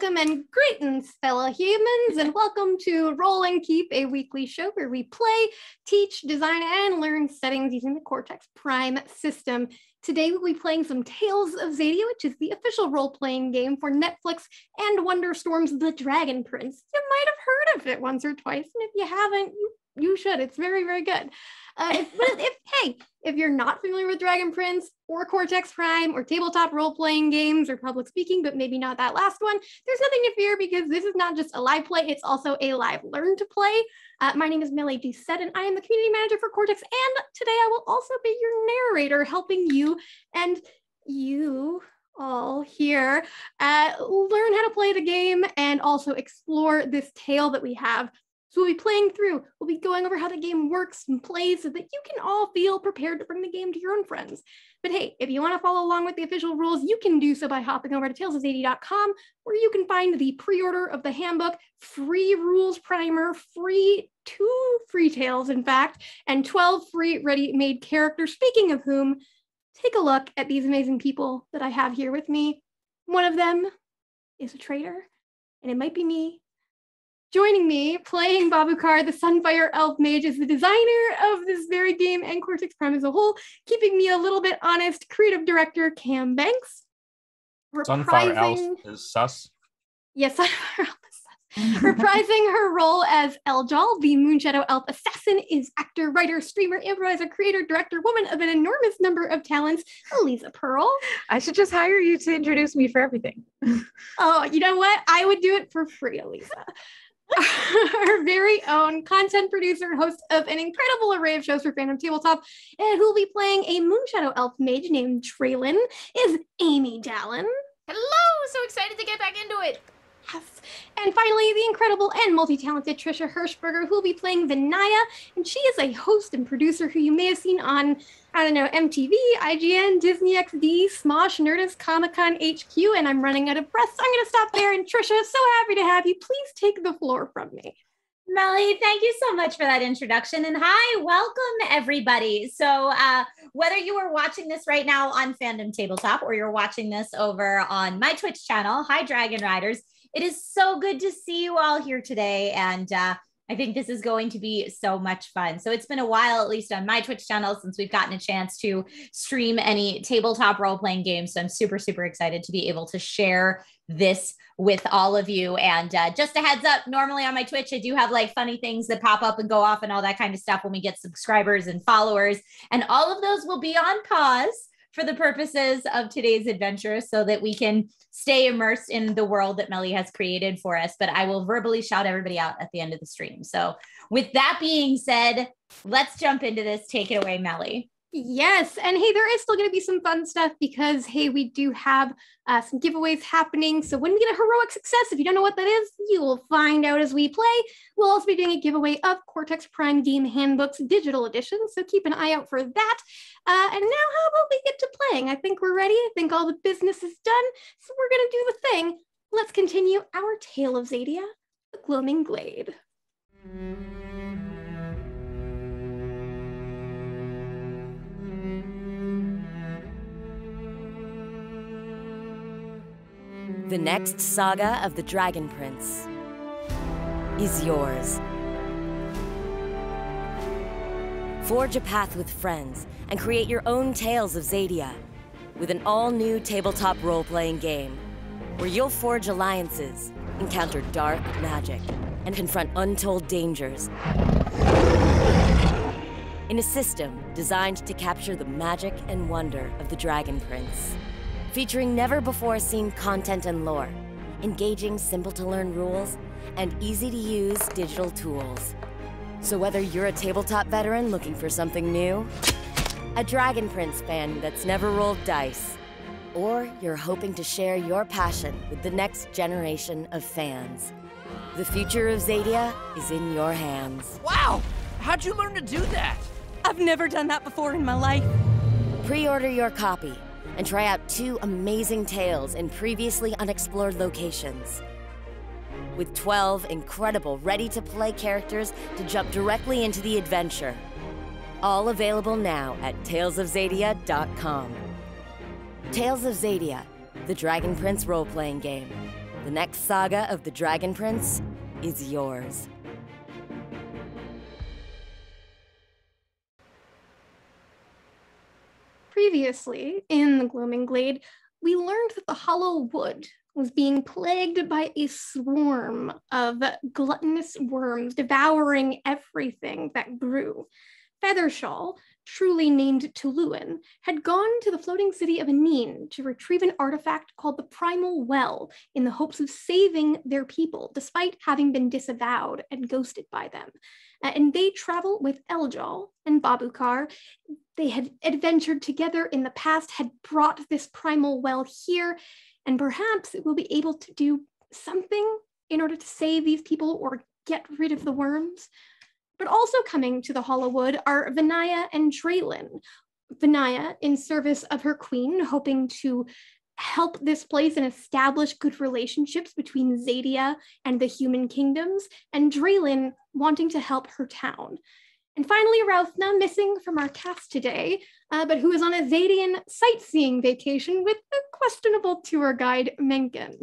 welcome and greetings, fellow humans, and welcome to Roll and Keep, a weekly show where we play, teach, design, and learn settings using the Cortex Prime system. Today we'll be playing some Tales of Xadia, which is the official role-playing game for Netflix and Wonderstorm's The Dragon Prince. You might have heard of it once or twice, and if you haven't, you should. It's very, very good. If you're not familiar with Dragon Prince or Cortex Prime or tabletop role-playing games or public speaking, but maybe not that last one, there's nothing to fear because this is not just a live play, it's also a live learn to play. My name is Millie Doucette and I am the community manager for Cortex, and today I will also be your narrator, helping you and you all here learn how to play the game and also explore this tale that we have. So we'll be playing through, we'll be going over how the game works and plays so that you can all feel prepared to bring the game to your own friends. But hey, if you want to follow along with the official rules, you can do so by hopping over to talesofxadia.com, where you can find the pre-order of the handbook, free rules primer, two free tales, in fact, and 12 free ready-made characters. Speaking of whom, take a look at these amazing people that I have here with me. One of them is a traitor, and it might be me. Joining me, playing Babukar, the Sunfire Elf Mage, is the designer of this very game and Cortex Prime as a whole, keeping me a little bit honest, creative director Cam Banks. Sunfire Elf is sus. Yes, Sunfire Elf is sus. Reprising her role as Eljal, the Moonshadow Elf Assassin, is actor, writer, streamer, improviser, creator, director, woman of an enormous number of talents, Elisa Pearl. I should just hire you to introduce me for everything. Oh, you know what? I would do it for free, Elisa. Our very own content producer, host of an incredible array of shows for Fandom Tabletop, and who will be playing a Moonshadow Elf Mage named Traylon, is Amy Dallin. Hello! So excited to get back into it! Yes. And finally, the incredible and multi-talented Trisha Hirschberger, who will be playing Vinaya, and she is a host and producer who you may have seen on, I don't know, MTV, IGN, Disney XD, Smosh, Nerdist, Comic-Con HQ, and I'm running out of breath, so I'm going to stop there. And Trisha, so happy to have you. Please take the floor from me. Melly, thank you so much for that introduction. And hi, welcome everybody. So whether you are watching this right now on Fandom Tabletop or you're watching this over on my Twitch channel, hi Dragon Riders, it is so good to see you all here today. And I think this is going to be so much fun. So it's been a while, at least on my Twitch channel, since we've gotten a chance to stream any tabletop role-playing games. So I'm super, super excited to be able to share this with all of you. And just a heads up, normally on my Twitch, I do have like funny things that pop up and go off and all that kind of stuff when we get subscribers and followers. And all of those will be on pause for the purposes of today's adventure so that we can stay immersed in the world that Melly has created for us. But I will verbally shout everybody out at the end of the stream. So with that being said, let's jump into this. Take it away, Melly. Yes, and hey, there is still going to be some fun stuff because, hey, we do have some giveaways happening. So when we get a heroic success, if you don't know what that is, you will find out as we play. We'll also be doing a giveaway of Cortex Prime Game Handbooks Digital Edition, so keep an eye out for that. And now how about we get to playing? I think we're ready. I think all the business is done, so we're going to do the thing. Let's continue our Tale of Xadia, the Gloaming Glade. The next saga of the Dragon Prince is yours. Forge a path with friends and create your own Tales of Xadia with an all-new tabletop role-playing game where you'll forge alliances, encounter dark magic, and confront untold dangers in a system designed to capture the magic and wonder of the Dragon Prince. Featuring never-before-seen content and lore, engaging, simple-to-learn rules, and easy-to-use digital tools. So whether you're a tabletop veteran looking for something new, a Dragon Prince fan that's never rolled dice, or you're hoping to share your passion with the next generation of fans, the future of Xadia is in your hands. Wow! How'd you learn to do that? I've never done that before in my life. Pre-order your copy and try out 2 amazing tales in previously unexplored locations. With 12 incredible ready-to-play characters to jump directly into the adventure. All available now at talesofxadia.com. Tales of Xadia, the Dragon Prince role-playing game. The next saga of the Dragon Prince is yours. Previously, in the Gloaming Glade, we learned that the Hollow Wood was being plagued by a swarm of gluttonous worms devouring everything that grew. Feathershaw, truly named Tuluan, had gone to the floating city of Aneen to retrieve an artifact called the Primal Well in the hopes of saving their people, despite having been disavowed and ghosted by them. And they travel with Eljal and Babukar. They had adventured together in the past, had brought this Primal Well here, and perhaps it will be able to do something in order to save these people or get rid of the worms. But also coming to the Hollow Wood are Vinaya and Draylin. Vinaya in service of her queen, hoping to help this place and establish good relationships between Zadia and the human kingdoms, and Draylin wanting to help her town. And finally, Routhna, missing from our cast today, but who is on a Zadian sightseeing vacation with the questionable tour guide, Menken.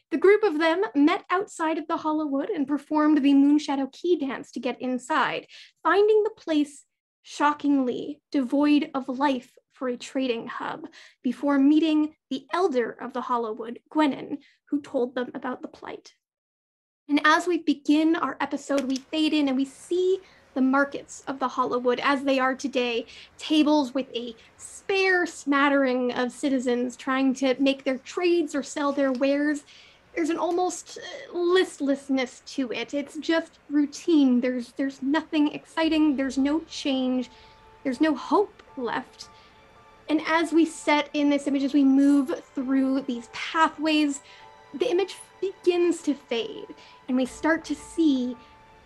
The group of them met outside of the Hollow Wood and performed the Moonshadow Key Dance to get inside, finding the place shockingly devoid of life for a trading hub, before meeting the elder of the Hollow Wood, Gwenin, who told them about the plight. And as we begin our episode, we fade in and we see the markets of the Hollow Wood as they are today, tables with a spare smattering of citizens trying to make their trades or sell their wares. There's an almost listlessness to it. It's just routine. There's nothing exciting. There's no change. There's no hope left. And as we set in this image, as we move through these pathways, the image begins to fade, and we start to see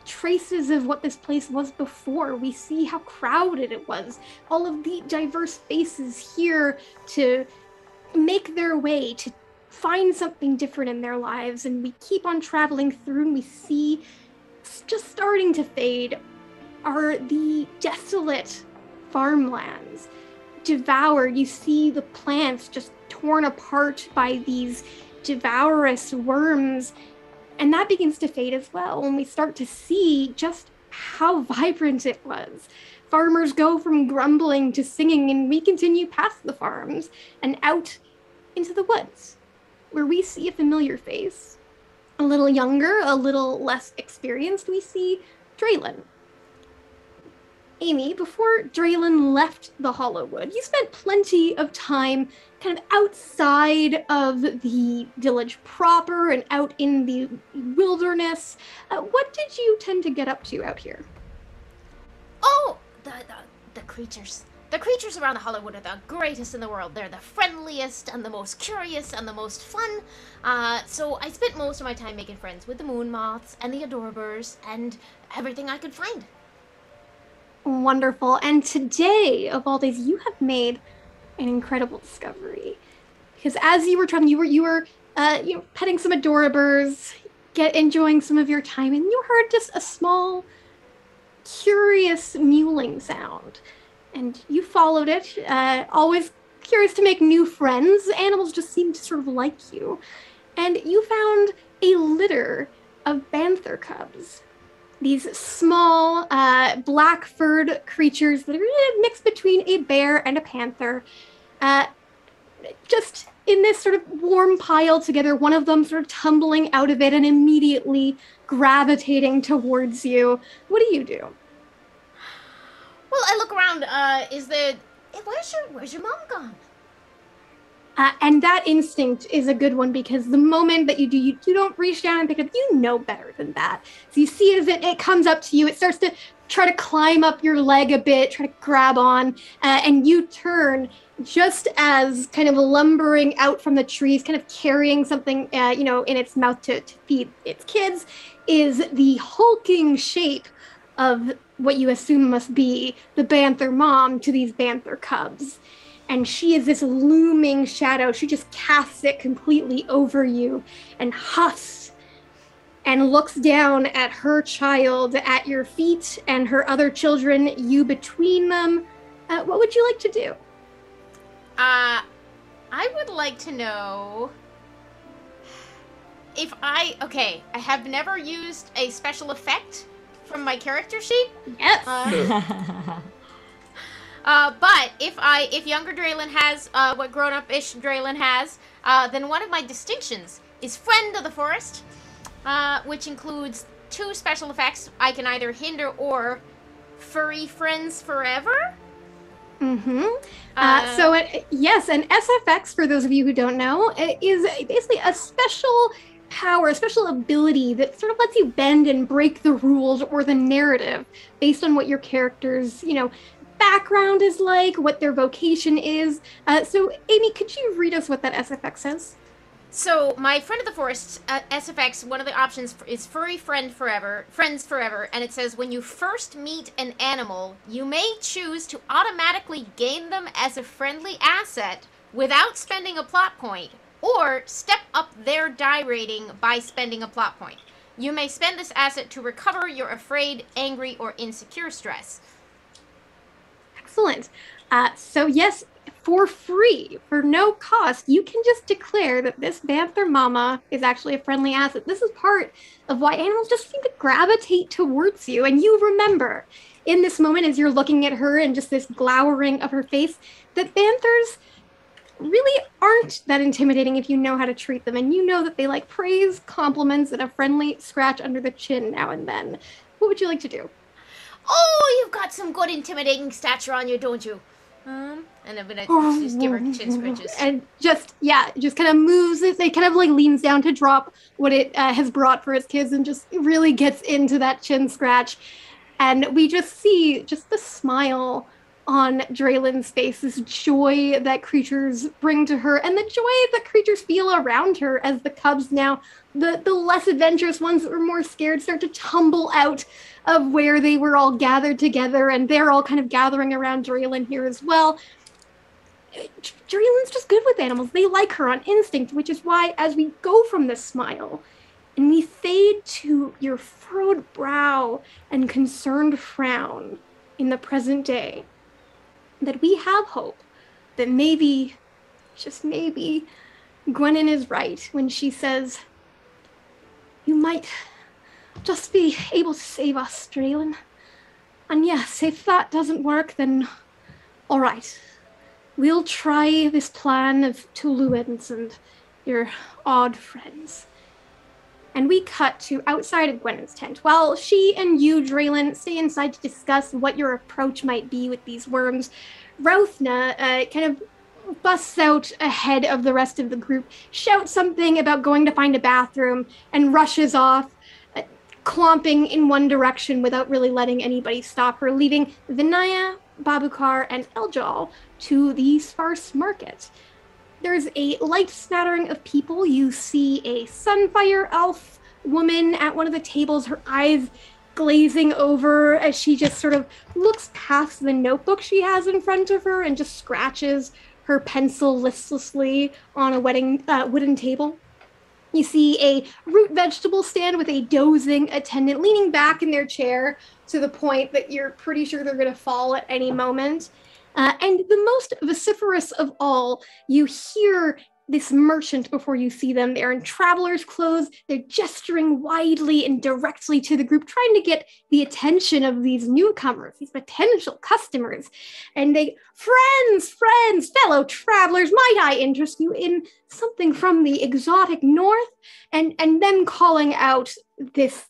traces of what this place was before. We see how crowded it was, all of the diverse faces here to make their way, to find something different in their lives, and we keep on traveling through, and we see, just starting to fade, are the desolate farmlands. Devoured, you see the plants just torn apart by these devourous worms, and that begins to fade as well when we start to see just how vibrant it was. Farmers go from grumbling to singing, and we continue past the farms and out into the woods, where we see a familiar face. A little younger, a little less experienced, we see Draylin. Amy, before Draylin left the Hollow Wood, you spent plenty of time kind of outside of the village proper and out in the wilderness. What did you tend to get up to out here? Oh, the creatures. The creatures around the Hollow Wood are the greatest in the world. They're the friendliest and the most curious and the most fun. So I spent most of my time making friends with the moon moths and the adorabers and everything I could find. Wonderful. And today, of all days, you have made an incredible discovery. Because as you were traveling, you were petting some adorabers, enjoying some of your time, and you heard just a small, curious mewling sound. And you followed it, always curious to make new friends. Animals just seem to sort of like you. And you found a litter of banther cubs. These small, black-furred creatures that are a mix between a bear and a panther. Just in this sort of warm pile together, one of them sort of tumbling out of it and immediately gravitating towards you. What do you do? Well, I look around. Where's your mom gone? And that instinct is a good one, because the moment that you do, you don't reach down and pick it up. You know better than that. So you see as it comes up to you, it starts to try to climb up your leg a bit, try to grab on, and you turn just as kind of lumbering out from the trees, kind of carrying something, in its mouth to feed its kids, is the hulking shape of what you assume must be the banther mom to these banther cubs. And she is this looming shadow. She just casts it completely over you and huffs and looks down at her child at your feet and her other children, you between them. What would you like to do? I would like to know I have never used a special effect from my character sheet. Yes. But if younger Draylin has what grown-up-ish Draylin has, then one of my distinctions is Friend of the Forest, which includes 2 special effects. I can either hinder or furry friends forever. Mm-hmm. Yes, and SFX, for those of you who don't know, is basically a special power, a special ability that sort of lets you bend and break the rules or the narrative based on what your character's, background is like, what their vocation is. So, Amy, could you read us what that SFX says? So, my Friend of the Forest, SFX, one of the options is Furry Friends Forever, and it says, when you first meet an animal, you may choose to automatically gain them as a friendly asset without spending a plot point, or step up their die rating by spending a plot point. You may spend this asset to recover your afraid, angry, or insecure stress. Excellent. So yes, for free, for no cost, you can just declare that this Banther Mama is actually a friendly asset. This is part of why animals just seem to gravitate towards you. And you remember, in this moment, as you're looking at her and just this glowering of her face, that Banthers really aren't that intimidating if you know how to treat them. And you know that they like praise, compliments, and a friendly scratch under the chin now and then. What would you like to do? Oh, you've got some good intimidating stature on you, don't you? And I'm gonna just give her chin scratches. And just kind of moves it. It kind of like leans down to drop what it has brought for its kids and just really gets into that chin scratch. And we just see just the smile on Draylin's face, this joy that creatures bring to her, and the joy that creatures feel around her as the cubs now, the less adventurous ones that were more scared, start to tumble out of where they were all gathered together, and they're all kind of gathering around Draylin here as well. Draylin's just good with animals. They like her on instinct, which is why as we go from this smile and we fade to your furrowed brow and concerned frown in the present day, that we have hope that maybe, just maybe, Gwennon is right when she says, you might just be able to save us, Draylin. And yes, if that doesn't work, then all right. We'll try this plan of Tuluans and your odd friends. And we cut to outside of Gwennon's tent. While she and you, Draylin, stay inside to discuss what your approach might be with these worms, Routhna kind of busts out ahead of the rest of the group, shouts something about going to find a bathroom, and rushes off, clomping in one direction without really letting anybody stop her, leaving Vinaya, Babukar, and Eljal to the sparse market. There's a light smattering of people. You see a Sunfire elf woman at one of the tables, her eyes glazing over as she just sort of looks past the notebook she has in front of her and just scratches her pencil listlessly on a wooden table. You see a root vegetable stand with a dozing attendant leaning back in their chair to the point that you're pretty sure they're going to fall at any moment. And the most vociferous of all, you hear this merchant before you see them. They're in traveler's clothes. They're gesturing widely and directly to the group, trying to get the attention of these newcomers, these potential customers. And they, friends, fellow travelers, might I interest you in something from the exotic north? And them calling out this,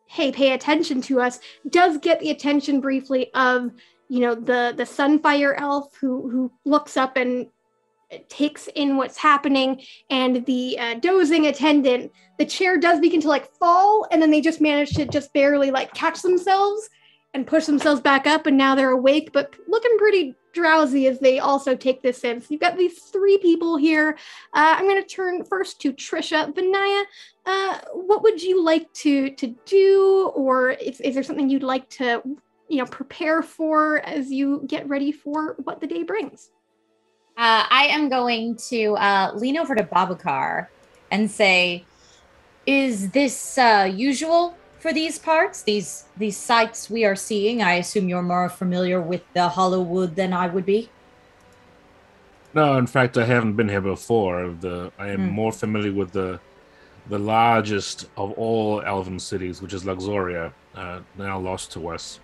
hey, pay attention to us, does get the attention briefly of, the Sunfire elf who looks up and takes in what's happening, and the dozing attendant. The chair does begin to fall, and then they just manage to just barely catch themselves and push themselves back up, and now they're awake, but looking pretty drowsy as they also take this in. So you've got these 3 people here. I'm going to turn first to Trisha. Vinaya, what would you like to do, or is there something you'd like to prepare for as you get ready for what the day brings? I am going to lean over to Babukar and say, is this usual for these parts, these sites we are seeing? I assume you're more familiar with the Hollowwood than I would be. No, in fact, I haven't been here before. I am more familiar with the the largest of all elven cities, which is Luxoria, now lost to us.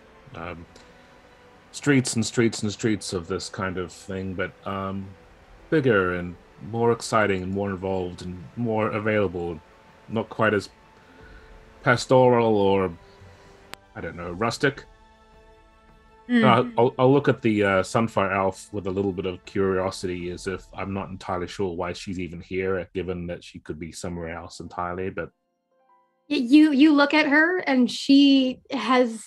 Streets and streets and streets of this kind of thing, but bigger and more exciting and more involved and more available. Not quite as pastoral or, I don't know, rustic. I'll look at the Sunfire Elf with a little bit of curiosity, as if I'm not entirely sure why she's even here, given that she could be somewhere else entirely. But you look at her, and you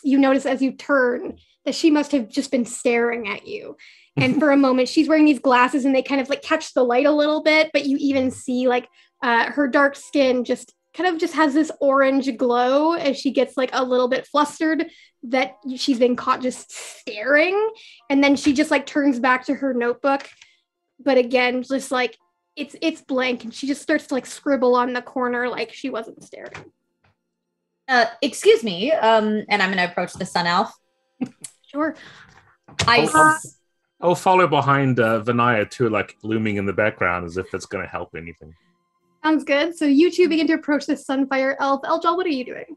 notice as you turn that she must have just been staring at you. And for a moment, she's wearing these glasses, and they kind of like catch the light a little bit, but you even see like her dark skin just has this orange glow as she gets like a little bit flustered that she's been caught just staring. And then she just like turns back to her notebook, but again, just like it's blank, and she just starts to like scribble on the corner like she wasn't staring. Excuse me, and I'm going to approach the Sun Elf. Sure. I'll follow behind Vinaya too, like looming in the background, as if that's going to help anything. Sounds good. So you two begin to approach the Sunfire Elf. Eljal, what are you doing?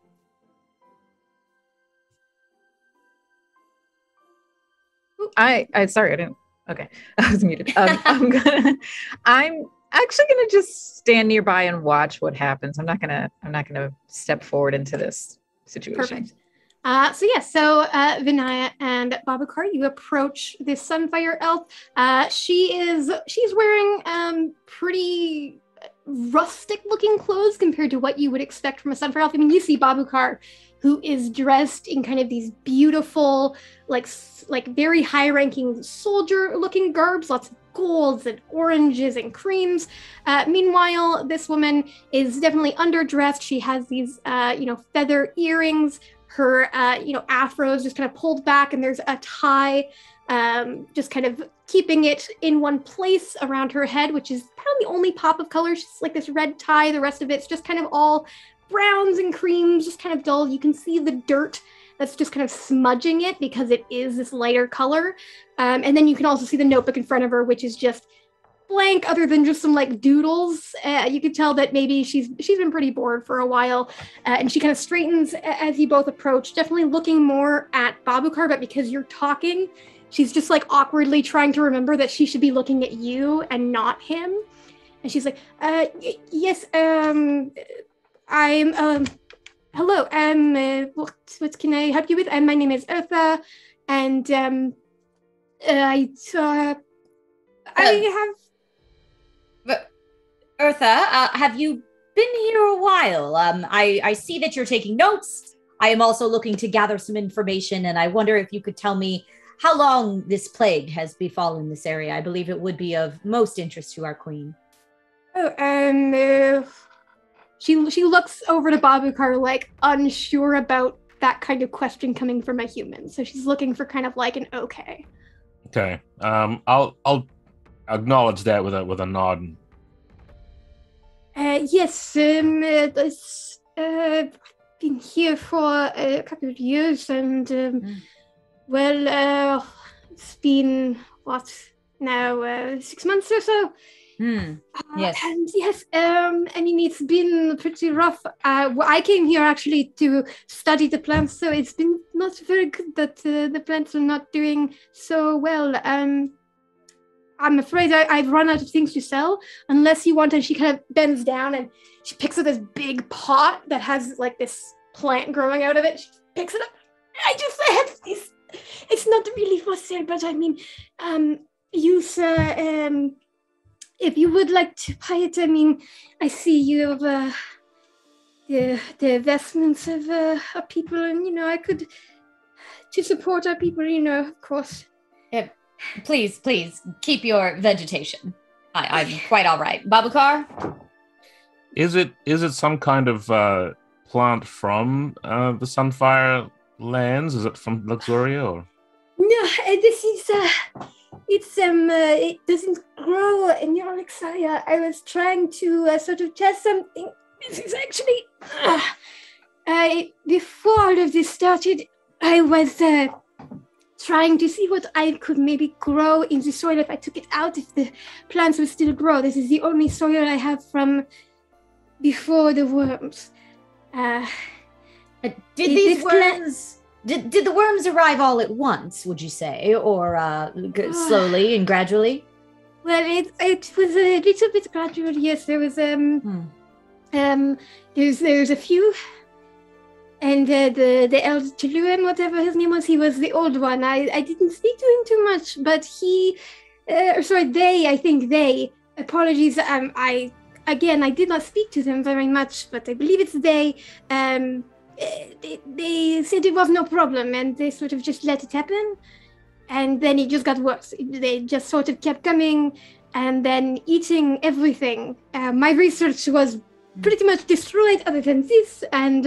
Sorry, I didn't. Okay, I was muted. I'm actually gonna just stand nearby and watch what happens. I'm not gonna step forward into this situation. Perfect. So Vinaya and Babukar, you approach this Sunfire Elf. She's wearing pretty rustic looking clothes compared to what you would expect from a Sunfire Elf. I mean, you see Babukar, who is dressed in kind of these beautiful, like very high-ranking soldier-looking garbs, lots of golds and oranges and creams. Meanwhile, this woman is definitely underdressed. She has these, feather earrings. Her, afro is just kind of pulled back, and there's a tie just kind of keeping it in one place around her head, which is probably the only pop of color. She's like this red tie. The rest of it's just kind of all browns and creams, just kind of dull. You can see the dirt that's just kind of smudging it because it is this lighter color. And then you can also see the notebook in front of her, which is just blank other than just some like doodles. You could tell that maybe she's been pretty bored for a while. And she kind of straightens as you both approach, definitely looking more at Babukar, but because you're talking, she's just like awkwardly trying to remember that she should be looking at you and not him. And she's like, yes, I'm, hello, what can I help you with? My name is Eartha, and I have... Eartha, have you been here a while? I see that you're taking notes. I am also looking to gather some information, and I wonder if you could tell me how long this plague has befallen this area. I believe it would be of most interest to our queen. She looks over to Babukar, like unsure about that kind of question coming from a human. So she's looking for kind of like an okay. Okay. I'll acknowledge that with a nod. Yes. I've been here for a couple of years, and it's been now 6 months or so. Yes. And yes, I mean, it's been pretty rough. I came here actually to study the plants, so it's been not very good that the plants are not doing so well. I'm afraid I've run out of things to sell, unless you want. And she kind of bends down and she picks up this big pot that has like this plant growing out of it. She picks it up. I have this. It's not really for sale, but I mean, if you would like to buy it, I mean, I see you have the investments of people, and I could to support our people, of course. Yeah, please keep your vegetation. I'm quite all right. Babukar? Is it some kind of plant from the Sunfire lands? Is it from Luxoria or? No, this is it doesn't grow in Yorixia. I was trying to sort of test something. This is actually before all of this started, I was trying to see what I could maybe grow in the soil if I took it out, if the plants would still grow. This is the only soil I have from before the worms. Did It these is worms? Did the worms arrive all at once? Would you say, or slowly and gradually? Well, it was a little bit gradual. Yes, there was there's a few, and the elder Tuluan, whatever his name was, he was the old one. I didn't speak to him too much, but I think they. Apologies, I did not speak to them very much, but I believe it's they. They said it was no problem, and they sort of just let it happen. And then it just got worse. They just sort of kept coming and then eating everything. My research was pretty much destroyed other than this, and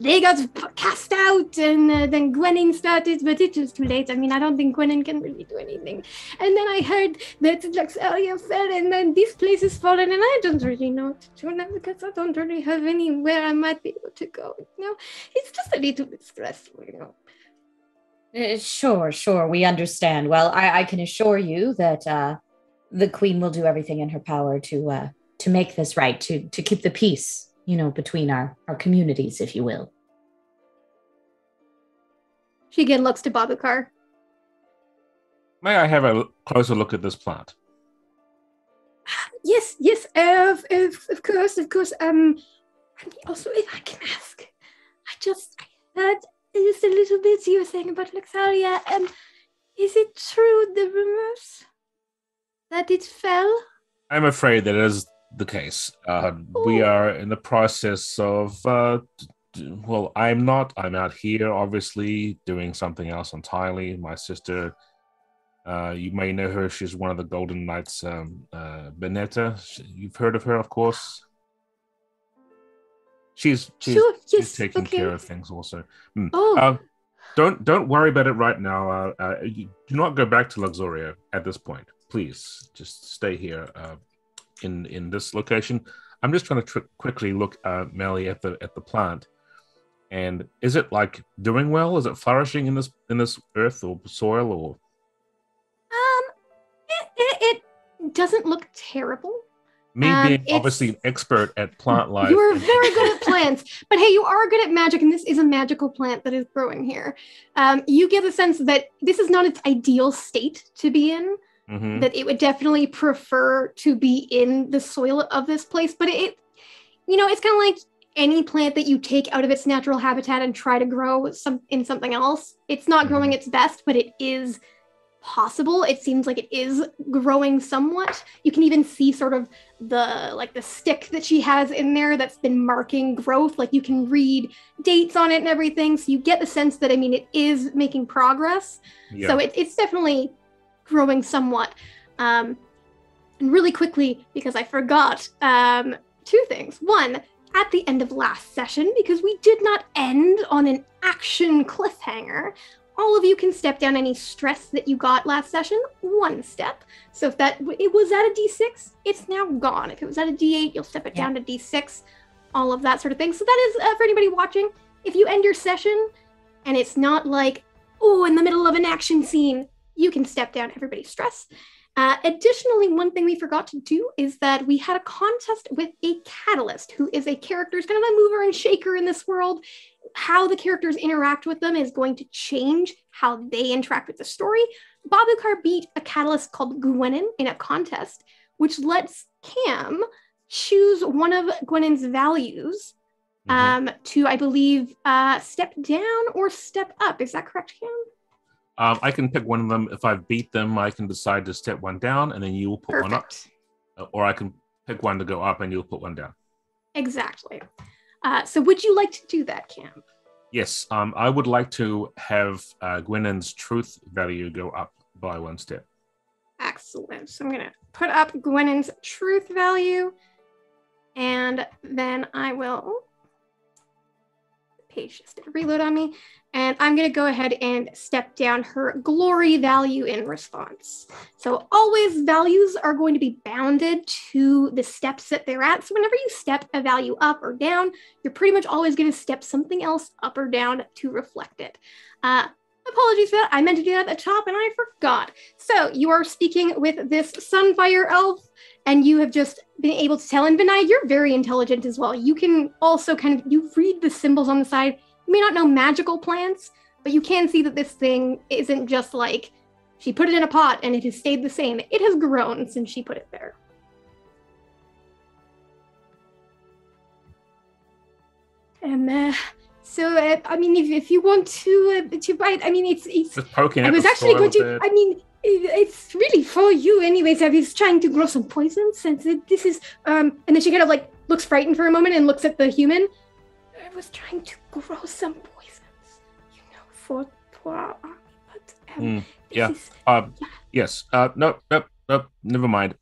they got cast out, and then Gwenin started, but it was too late. I mean, I don't think Gwenin can really do anything. And then I heard that Luxalia fell, and then this place is fallen, and I don't really know what to do now because I don't really have anywhere I might be able to go. It's just a little bit stressful, Sure, we understand. Well, I can assure you that the Queen will do everything in her power to make this right, to keep the peace, between our communities, if you will. She again looks to Babukar. May I have a closer look at this plant? Yes, of course. And also, if I can ask, I heard just a little bit you were saying about Luxalia. Is it true, the rumors that it fell? I'm afraid that is the case. We are in the process of, I'm out here, obviously, doing something else entirely. My sister, you may know her, she's one of the Golden Knights, Benetta. You've heard of her, of course. She's taking care of things also. Don't worry about it right now. You do not go back to Luxoria at this point. Please, just stay here in this location. I'm just trying to quickly look, Melly, at the plant. And is it doing well? Is it flourishing in this earth or soil or? It doesn't look terrible. Me being obviously an expert at plant life. You are very good at plants, but hey, you are good at magic, and this is a magical plant that is growing here. You get the sense that this is not its ideal state to be in, that it would definitely prefer to be in the soil of this place, but it's kind of like any plant that you take out of its natural habitat and try to grow in something else. It's not growing its best, but it is possible. It seems like it is growing somewhat. You can even see sort of the stick that she has in there that's been marking growth. You can read dates on it and everything. So you get the sense that, it is making progress. Yeah. So it's definitely growing somewhat. And really quickly, because I forgot, two things. One, at the end of last session, because we did not end on an action cliffhanger, all of you can step down any stress that you got last session, one step. So if it was at a D6, it's now gone. If it was at a D8, you'll step it down to D6, all of that sort of thing. So that is, for anybody watching, if you end your session and it's not in the middle of an action scene, you can step down everybody's stress. Additionally, one thing we forgot to do is that we had a contest with a catalyst, who is a character, is kind of a mover and shaker in this world. How the characters interact with them is going to change how they interact with the story. Babukar beat a catalyst called Gwenin in a contest, which lets Cam choose one of Gwenin's values to, I believe, step down or step up. Is that correct, Cam? I can pick one of them. If I beat them, I can decide to step one down, and then you will put one up. Or I can pick one to go up, and you'll put one down. Exactly. So would you like to do that, Cam? Yes. I would like to have Gwenin's truth value go up by one step. Excellent. So I'm going to put up Gwenin's truth value, and then I will... Page just did a reload on me, and I'm going to go ahead and step down her glory value in response. So always values are going to be bounded to the steps that they're at. So whenever you step a value up or down, you're pretty much always going to step something else up or down to reflect it. Apologies for that. I meant to do that at the top and I forgot. So you are speaking with this Sunfire elf, and you have just been able to tell. And Vinay, you're very intelligent as well. You can also you read the symbols on the side. You may not know magical plants, but you can see that this thing isn't just like she put it in a pot and it has stayed the same. It has grown since she put it there. I mean, if you want to bite, I mean, it's. Just poking. I was actually going to. I mean, it's really for you, anyways. I was trying to grow some poison since this is. And then she kind of like looks frightened for a moment and looks at the human. I was trying to grow some poisons, for our army, but yeah. Yes. No. Never mind.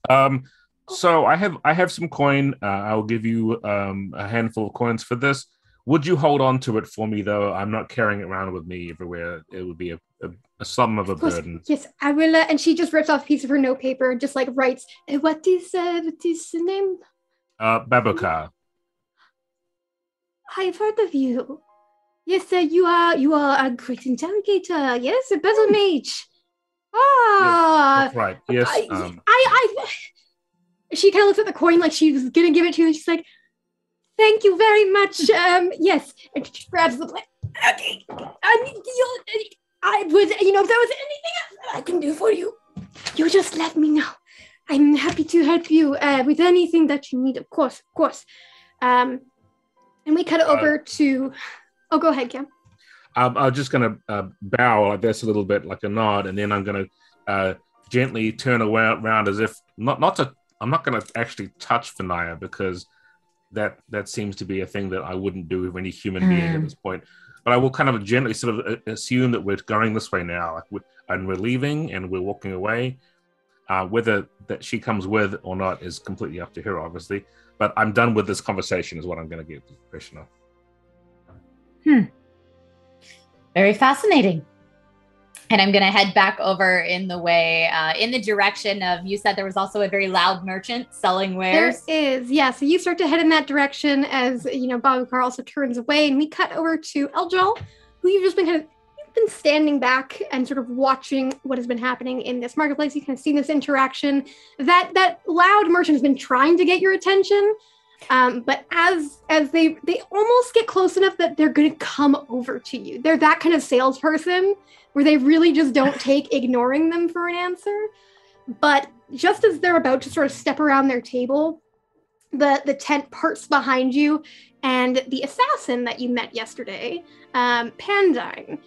So I have some coin. I'll give you a handful of coins for this. Would you hold on to it for me, though? I'm not carrying it around with me everywhere. It would be a sum of a burden. Yes, I will. And she just rips off a piece of her notepaper and just like writes, what is the name? Babukar. I've heard of you. Yes, you are a great interrogator. Yes, a battle mage. Ah, that's right. Yes. She kind of looks at the coin like she was gonna give it to you, and she's like, "Thank you very much." Yes, and she grabs the plate. Okay, I would, if there was anything else that I can do for you, you just let me know. I'm happy to help you with anything that you need. Of course. And we cut over to. Oh, go ahead, Cam. I'm just going to bow like this a little bit, like a nod, and then I'm going to gently turn around as if I'm not going to actually touch Vinaya because that seems to be a thing that I wouldn't do with any human being at this point. But I will kind of gently sort of assume that we're going this way now, and we're leaving and we're walking away. Whether that she comes with or not is completely up to her, obviously. But I'm done with this conversation, is what I'm going to get the impression of. Very fascinating. And I'm going to head back over in the direction of, you said there was also a very loud merchant selling wares. There is, yeah. So you start to head in that direction as, Babukar also turns away, and we cut over to Eljal, who you've been standing back and sort of watching what has been happening in this marketplace. You can see this interaction. That loud merchant has been trying to get your attention, but as they almost get close enough that they're going to come over to you. They're that kind of salesperson where they really just don't take ignoring them for an answer. But just as they're about to sort of step around their table, the tent parts behind you, and the assassin that you met yesterday, Pandine,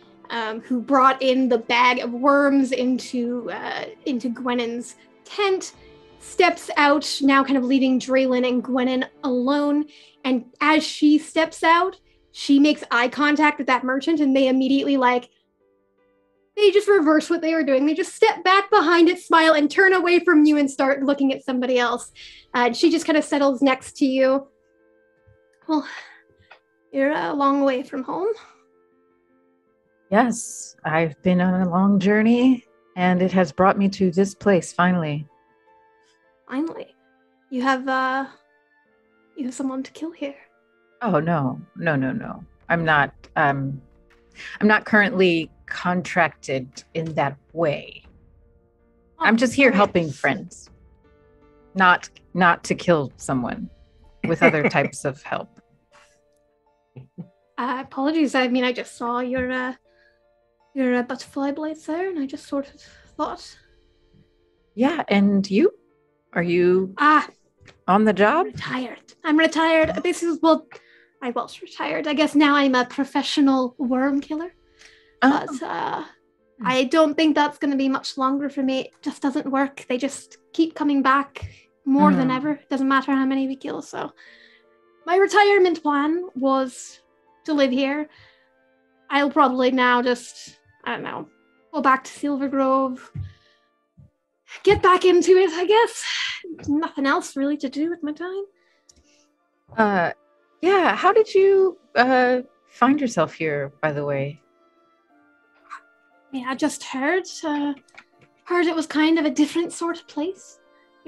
who brought in the bag of worms into Gwennon's tent, steps out, now kind of leaving Draylin and Gwennon alone. And as she steps out, she makes eye contact with that merchant, and they immediately they just reverse what they were doing. They just step back behind it, smile, and turn away from you and start looking at somebody else. And she just kind of settles next to you. Well, you're a long way from home. Yes, I've been on a long journey, and it has brought me to this place, finally. Finally? You have someone to kill here. Oh, no. I'm not currently contracted in that way. I'm just here helping friends. Not to kill someone with other types of help. Apologies. I mean, I just saw your butterfly blades there, and I just sort of thought. Yeah, and you? Are you on the job? I'm retired. I was retired. I guess now I'm a professional worm killer. But I don't think that's going to be much longer for me. It just doesn't work. They just keep coming back more than ever. Doesn't matter how many we kill. So my retirement plan was to live here. I'll probably now just, go back to Silver Grove. Get back into it, I guess. Nothing else really to do with my time. Yeah, how did you find yourself here, by the way? I just heard it was kind of a different sort of place.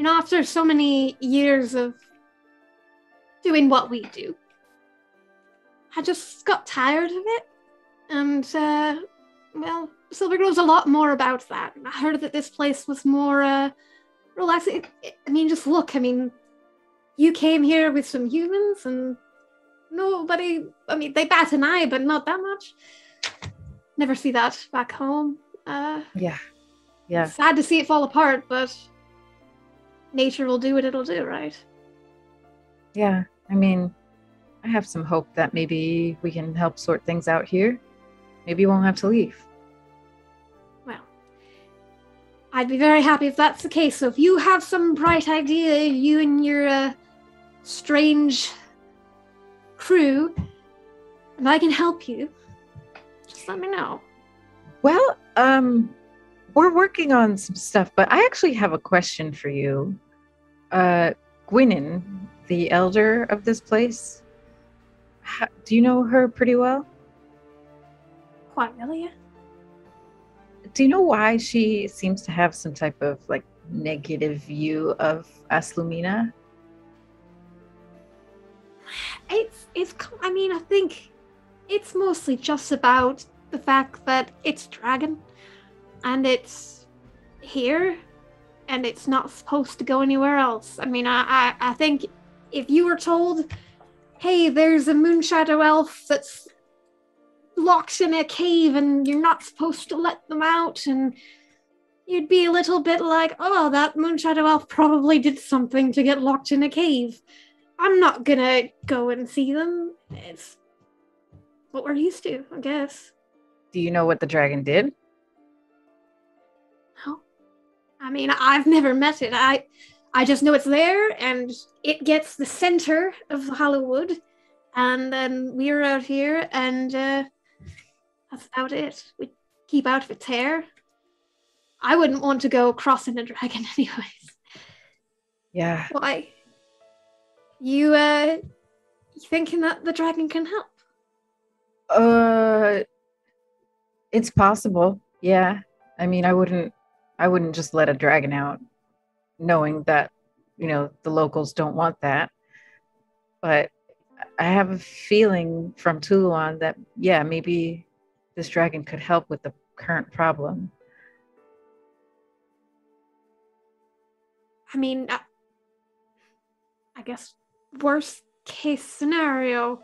After so many years of doing what we do, I just got tired of it. And well, Silver knows a lot more about that. I heard that this place was more, relaxing. I mean, just look, I mean, you came here with some humans and nobody, I mean, they bat an eye, but not that much. Never see that back home. Yeah. Sad to see it fall apart, but nature will do what it'll do, right? Yeah. I mean, I have some hope that maybe we can help sort things out here. Maybe you won't have to leave. Well, I'd be very happy if that's the case. So if you have some bright idea, you and your strange crew, and I can help you, just let me know. Well, we're working on some stuff, but I actually have a question for you. Gwynnin, the elder of this place, do you know her pretty well? Quite really, yeah. Do you know why she seems to have some type of like negative view of Aslumina? I mean, I think it's mostly just about the fact that it's dragon, and it's here, and it's not supposed to go anywhere else. I mean, I think if you were told, hey, there's a Moonshadow elf that's locked in a cave and you're not supposed to let them out, and you'd be a little bit like, oh, that Moonshadow elf probably did something to get locked in a cave. I'm not gonna go and see them. It's what we're used to, I guess. Do you know what the dragon did? No. I mean, I've never met it. I just know it's there, and it gets the center of the Hollywood, and then we're out here, and that's about it. We keep out of its hair. I wouldn't want to go crossing a dragon anyways. Yeah. Why? You thinking that the dragon can help? It's possible. Yeah. I mean, I wouldn't just let a dragon out knowing that, the locals don't want that. But I have a feeling from Tuluan that, yeah, maybe this dragon could help with the current problem. I mean, I guess worst case scenario,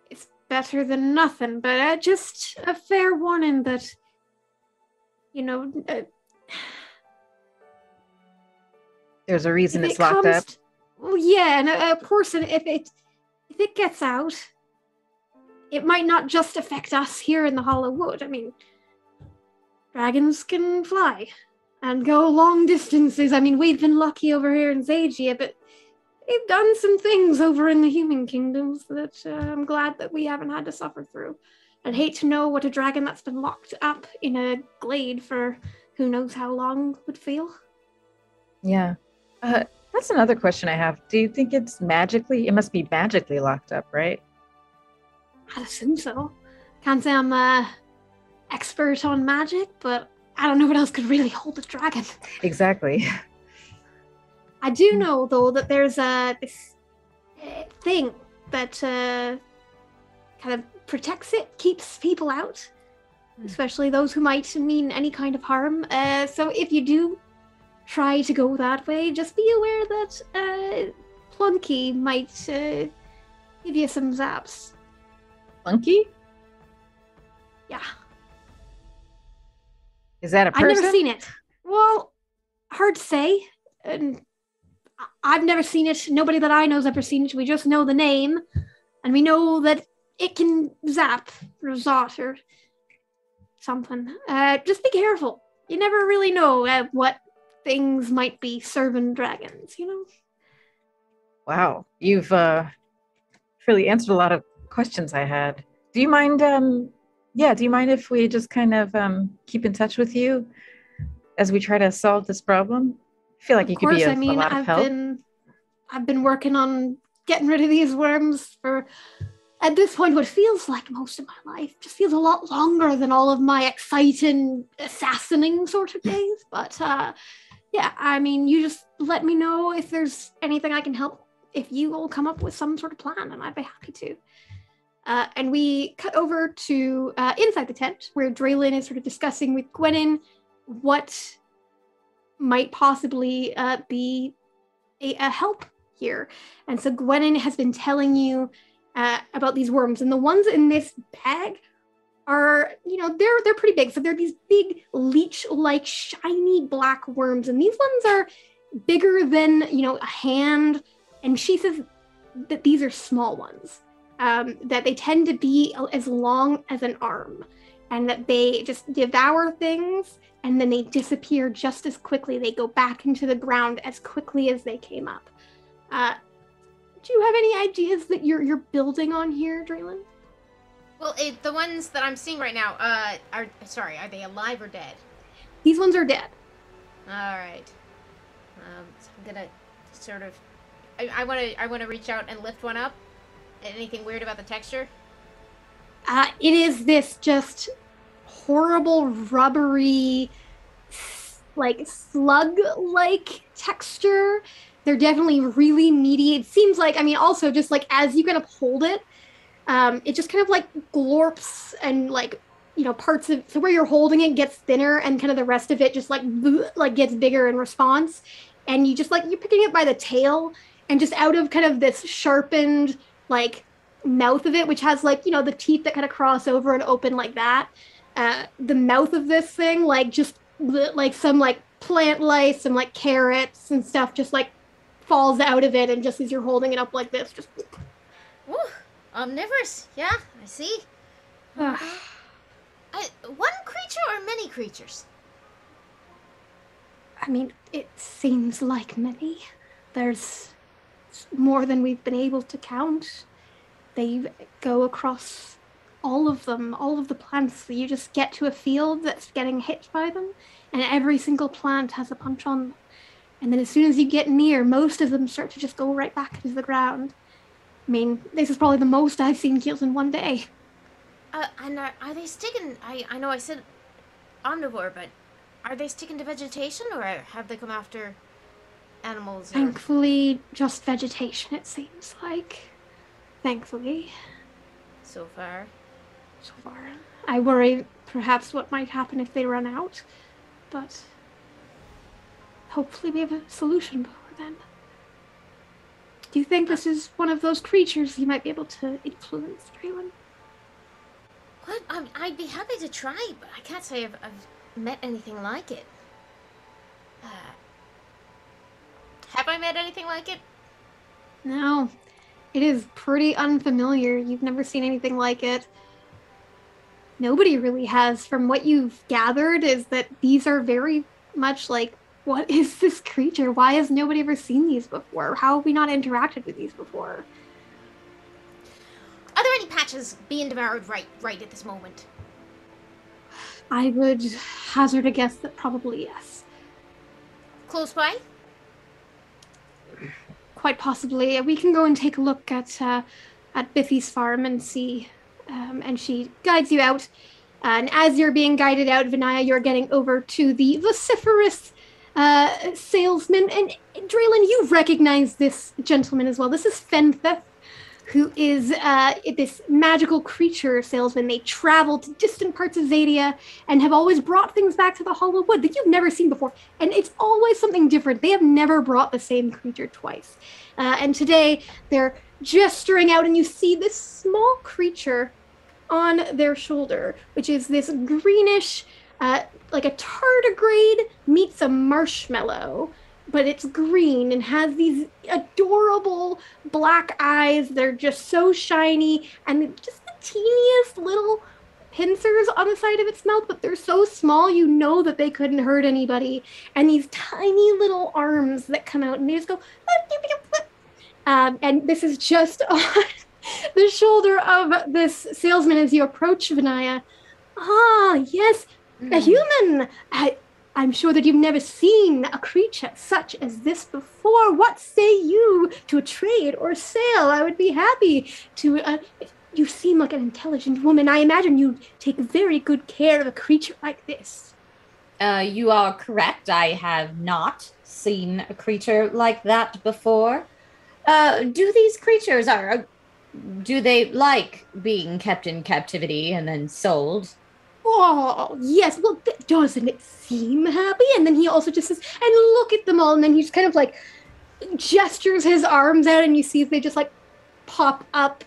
it's better than nothing, but just a fair warning that, there's a reason it's locked up. Well, yeah, and a person, if it gets out, it might not just affect us here in the Hollow Wood. I mean, dragons can fly and go long distances. I mean, we've been lucky over here in Zagia, but they've done some things over in the human kingdoms that I'm glad that we haven't had to suffer through. I'd hate to know what a dragon that's been locked up in a glade for who knows how long would feel. Yeah. That's another question I have. Do you think it must be magically locked up, right? I'd assume so. Can't say I'm expert on magic, but I don't know what else could really hold a dragon. Exactly. I do know, though, that there's this thing that kind of protects it, keeps people out, especially those who might mean any kind of harm. So if you do try to go that way, just be aware that Plunky might give you some zaps. Plunky? Yeah. Is that a person? I've never seen it. Well, hard to say. And I've never seen it. Nobody that I know's ever seen it. We just know the name, and we know that it can zap or zot or something. Just be careful. You never really know what things might be serving dragons, Wow, you've really answered a lot of questions I had. Do you mind? Do you mind if we just kind of keep in touch with you as we try to solve this problem? I feel like you could be a lot of help. I've been working on getting rid of these worms for, at this point, what feels like most of my life. Just feels a lot longer than all of my exciting assassinating sort of days. But yeah, I mean, you just let me know if there's anything I can help. If you all come up with some sort of plan, and I'd be happy to. And we cut over to inside the tent, where Draylin is sort of discussing with Gwenin what might possibly be a help here. And so Gwenin has been telling you about these worms, and the ones in this bag are, they're pretty big. So they're these big leech-like shiny black worms, and these ones are bigger than, a hand. And she says that these are small ones, that they tend to be as long as an arm, and that they just devour things and then they disappear just as quickly. They go back into the ground as quickly as they came up. Do you have any ideas that you're building on here, Draylin? Well, the ones that I'm seeing right now, are they alive or dead? These ones are dead. All right. So I'm gonna sort of, I want to reach out and lift one up. Anything weird about the texture? It is this just horrible, rubbery, like slug-like texture. They're definitely really meaty. It seems like, also just like as you kind of hold it, it just kind of like glorps and like, parts of, so where you're holding it gets thinner and kind of the rest of it just like gets bigger in response. And you just you're picking it by the tail, and just out of kind of this sharpened like mouth of it, which has the teeth that kind of cross over and open like that. The mouth of this thing, just some plant lice, some carrots and stuff just falls out of it, and just as you're holding it up like this, just. Ooh, omnivorous. Yeah, I see. One creature or many creatures? It seems like many. There's more than we've been able to count. They go across all of them, all of the plants. You just get to a field that's getting hit by them, and every single plant has a punch on them. And then as soon as you get near, most of them start to just go right back into the ground. This is probably the most I've seen killed in one day. And are they sticking? I know I said omnivore, but are they sticking to vegetation, or have they come after animals? Or... Thankfully, just vegetation, it seems like. Thankfully. So far. I worry perhaps what might happen if they run out, but hopefully we have a solution before then. Do you think this is one of those creatures you might be able to influence, Draylin? What? I'd be happy to try, but I can't say I've met anything like it. Have I met anything like it? No. It is pretty unfamiliar. You've never seen anything like it. Nobody really has. From what you've gathered is that these are very much what is this creature? Why has nobody ever seen these before? How have we not interacted with these before? Are there any patches being devoured right at this moment? I would hazard a guess that probably yes. Close by? Quite possibly. We can go and take a look at Biffy's farm and see. And she guides you out. And as you're being guided out, Vinaya, you're getting over to the vociferous salesman. And Draylin, you recognize this gentleman as well. This is Fentheth, who is this magical creature salesman. They travel to distant parts of Zadia and have always brought things back to the Hollow Wood that you've never seen before. And it's always something different. They have never brought the same creature twice. And today they're gesturing out, and you see this small creature on their shoulder, which is this greenish, like a tardigrade meets a marshmallow, but it's green and has these adorable black eyes. They're just so shiny, and just the teeniest little pincers on the side of its mouth, but they're so small you know that they couldn't hurt anybody. And these tiny little arms that come out, and they just go, and this is just on the shoulder of this salesman as you approach Vinaya. Ah, yes, a human. I'm sure that you've never seen a creature such as this before. What say you to a trade or sale? I would be happy to... you seem like an intelligent woman. I imagine you take very good care of a creature like this. You are correct. I have not seen a creature like that before. Do these creatures... do they like being kept in captivity and then sold? Oh, yes. Well, doesn't it seem happy? And then he also just says, and look at them all. And then he just kind of like gestures his arms out, and you see they just like pop up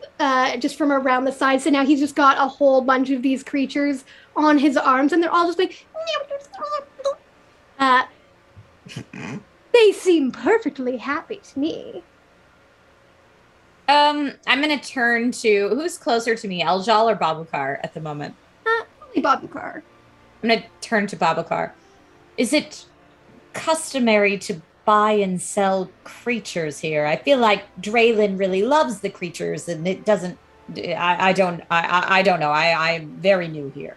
just from around the side. So now he's just got a whole bunch of these creatures on his arms, and they're all just like, they seem perfectly happy to me. I'm gonna turn to who's closer to me, Eljal or Babukar at the moment? Probably Babukar. I'm gonna turn to Babukar. Is it customary to buy and sell creatures here? I feel like Draylin really loves the creatures, and it doesn't. I don't know. I'm very new here.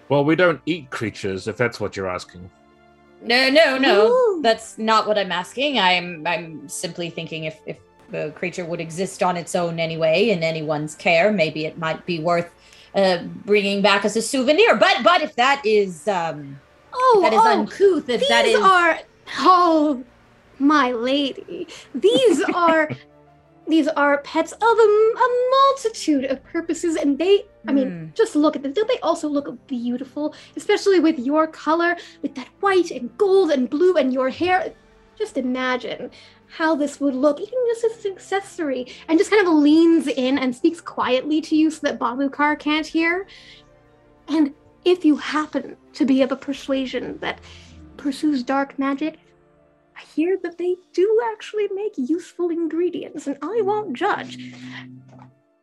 Well, we don't eat creatures, if that's what you're asking. No. Ooh. That's not what I'm asking. I'm simply thinking if the creature would exist on its own anyway, in anyone's care, maybe it might be worth bringing back as a souvenir. But if that is uncouth, if that is my lady, these are pets of a multitude of purposes, and they, I mean, just look at them. Don't they also look beautiful, especially with your color, with that white and gold and blue and your hair? Just imagine how this would look, even just as an accessory, and just kind of leans in and speaks quietly to you so that Babukar can't hear. And if you happen to be of a persuasion that pursues dark magic, I hear that they do actually make useful ingredients, and I won't judge.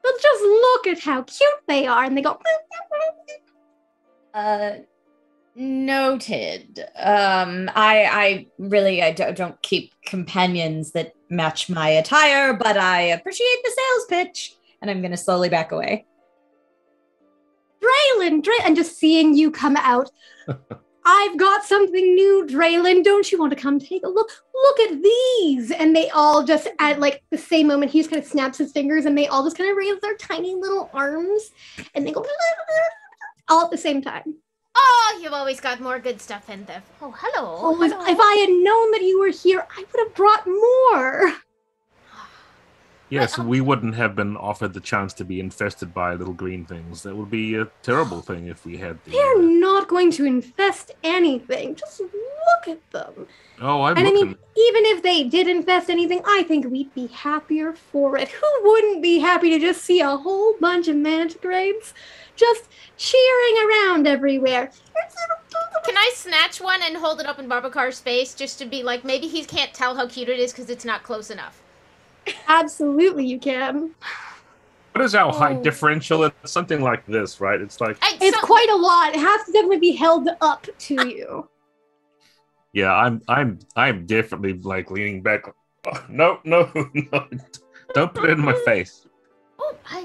But just look at how cute they are, and they go... Noted. I really don't keep companions that match my attire, but I appreciate the sales pitch, and I'm going to slowly back away. Draylin, and just seeing you come out... I've got something new, Draylin. Don't you want to come take a look? Look at these. And they all just, at like the same moment, he just kind of snaps his fingers, and they all just kind of raise their tiny little arms, and they go all at the same time. Oh, you've always got more good stuff in there. Oh, hello. Oh, hello. if I had known that you were here, I would have brought more. Yes, we wouldn't have been offered the chance to be infested by little green things. That would be a terrible thing if we had the... They're not going to infest anything. Just look at them. Oh, I'm and looking. I mean, even if they did infest anything, I think we'd be happier for it. Who wouldn't be happy to just see a whole bunch of mantigrades just cheering around everywhere? Can I snatch one and hold it up in Babakar's face just to be like, maybe he can't tell how cute it is because it's not close enough? Absolutely, you can. What is our height differential? It's something like this, right? It's like... It's quite a lot. It has to definitely be held up to you. Yeah, I'm definitely like leaning back. Oh, no, don't put it in my face. Oh, I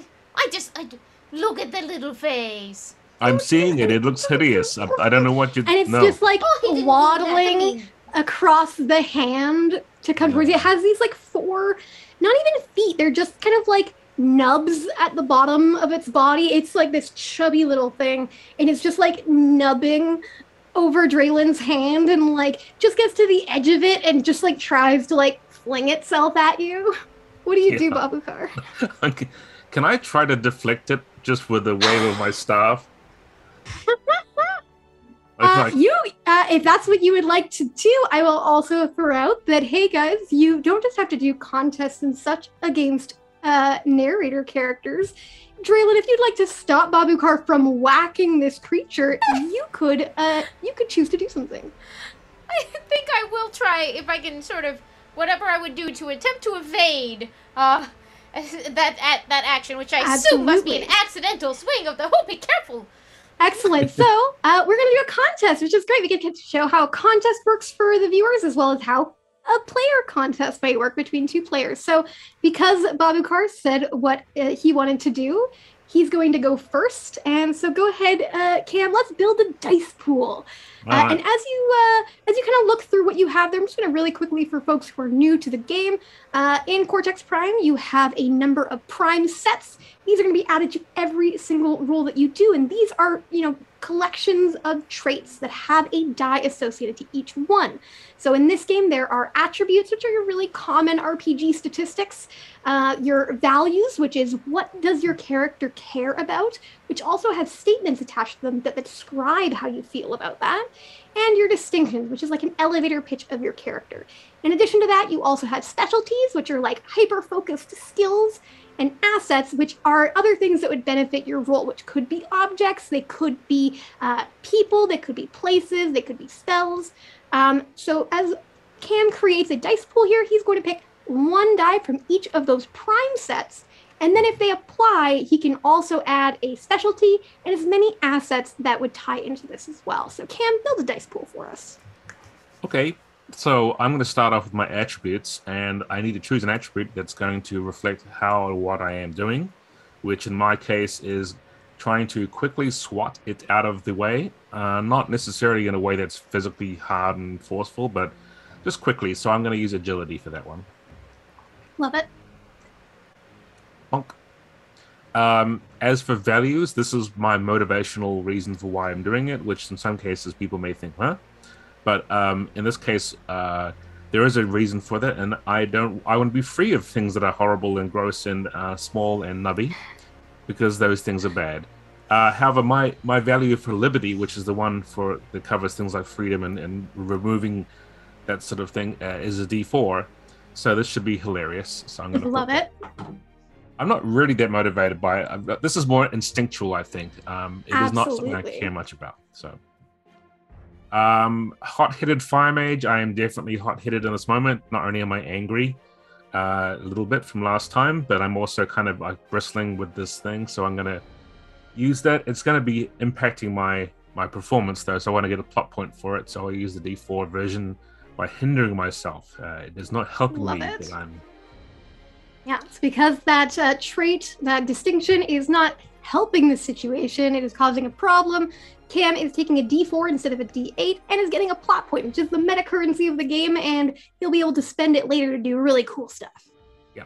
look at the little face. I'm seeing it. It looks hideous. I don't know what you... And it's just like waddling across the hand to come towards you. It has these like 4, not even feet. They're just kind of like nubs at the bottom of its body. It's like this chubby little thing, and it's just like nubbing over Draylin's hand, and like just gets to the edge of it and just like tries to like fling itself at you. What do you do, Babukar? Can I try to deflect it just with a wave of my staff? If that's what you would like to do, I will also throw out that, hey guys, you don't just have to do contests and such against narrator characters. Draylin, if you'd like to stop Babukar from whacking this creature, you could choose to do something. I think I will try if I can sort of whatever I would do to attempt to evade that action, which I assume must be an accidental swing of the hoop. Be careful. Excellent. So we're going to do a contest, which is great. We get to show how a contest works for the viewers, as well as how a player contest might work between 2 players. So because Babukar said what he wanted to do, he's going to go first. And so go ahead, Cam, let's build a dice pool. And as you kind of look through what you have there, I'm just going to really quickly, for folks who are new to the game, in Cortex Prime, you have a number of prime sets. These are going to be added to every single roll that you do, and these are, collections of traits that have a die associated to each one. So in this game, there are attributes, which are your really common RPG statistics. your values, which is what does your character care about, which also have statements attached to them that describe how you feel about that, and your distinctions, which is like an elevator pitch of your character. In addition to that, you also have specialties, which are like hyper-focused skills, and assets, which are other things that would benefit your role, which could be objects, they could be people, they could be places, they could be spells. So as Cam creates a dice pool here, he's going to pick one die from each of those prime sets. And then if they apply, he can also add a specialty and as many assets that would tie into this as well. So Cam, build a dice pool for us. Okay, so I'm going to start off with my attributes, and I need to choose an attribute that's going to reflect how or what I am doing, which in my case is trying to quickly swat it out of the way, not necessarily in a way that's physically hard and forceful, but just quickly. So I'm going to use agility for that one. Love it. Bonk. As for values, this is my motivational reason for why I'm doing it, which in some cases people may think, huh? But in this case, there is a reason for that, and I want to be free of things that are horrible and gross and small and nubby, because those things are bad. However, my value for liberty, which is the one that covers things like freedom and removing that sort of thing, is a D4. So this should be hilarious. So I'm going to love it. I'm not really that motivated by it. This is more instinctual, I think. It is not something I care much about. So, hot-headed fire mage. I am definitely hot-headed in this moment. Not only am I angry a little bit from last time, but I'm also kind of like bristling with this thing. So I'm going to use that. It's going to be impacting my performance though, so I want to get a plot point for it. So I'll use the D4 version by hindering myself. It is not helping me. That I'm... Yeah, it's because that trait, that distinction is not helping the situation. It is causing a problem. Cam is taking a D4 instead of a D8 and is getting a plot point, which is the meta currency of the game, and he'll be able to spend it later to do really cool stuff. Yeah.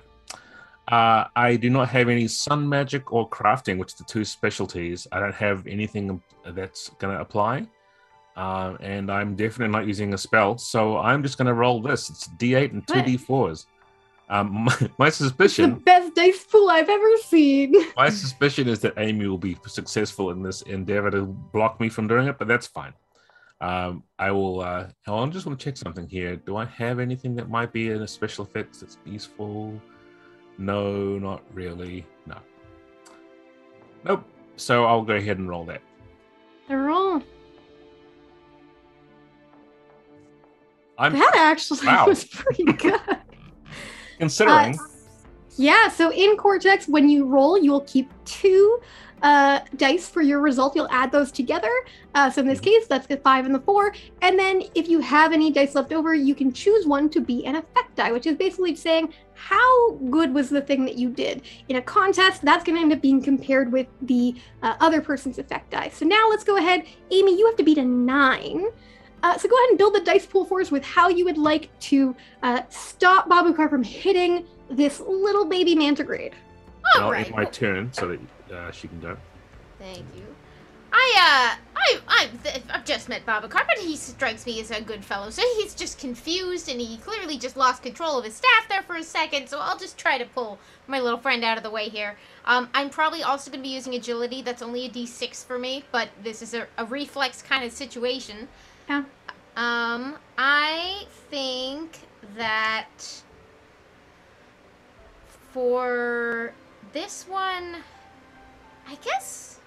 I do not have any sun magic or crafting, which are the two specialties. I don't have anything that's going to apply. And I'm definitely not using a spell, so I'm just going to roll this. It's D8 and 2 D4s. My suspicion... It's the best dice pool I've ever seen. My suspicion is that Amy will be successful in this endeavor to block me from doing it, but that's fine. I will... I just want to check something here. Do I have anything that might be in a special effects that's useful? No, not really. No. Nope. So I'll go ahead and roll that. The roll. That actually was pretty good. Considering. Yeah, so in Cortex, when you roll, you will keep 2 dice for your result. You'll add those together. So in this case, that's the 5 and the 4. And then if you have any dice left over, you can choose one to be an effect die, which is basically saying how good was the thing that you did. In a contest, that's going to end up being compared with the other person's effect die. So now let's go ahead. Amy, you have to beat a 9. So go ahead and build the dice pool for us with how you would like to stop Babukar from hitting this little baby mantigrade. I'll end my turn so that she can go. Thank you. I've just met Babukar, but he strikes me as a good fellow. So he's just confused, and he clearly just lost control of his staff there for a second. So I'll just try to pull my little friend out of the way here. I'm probably also going to be using agility. That's only a D6 for me, but this is a reflex kind of situation. Yeah. I think that for this one, I guess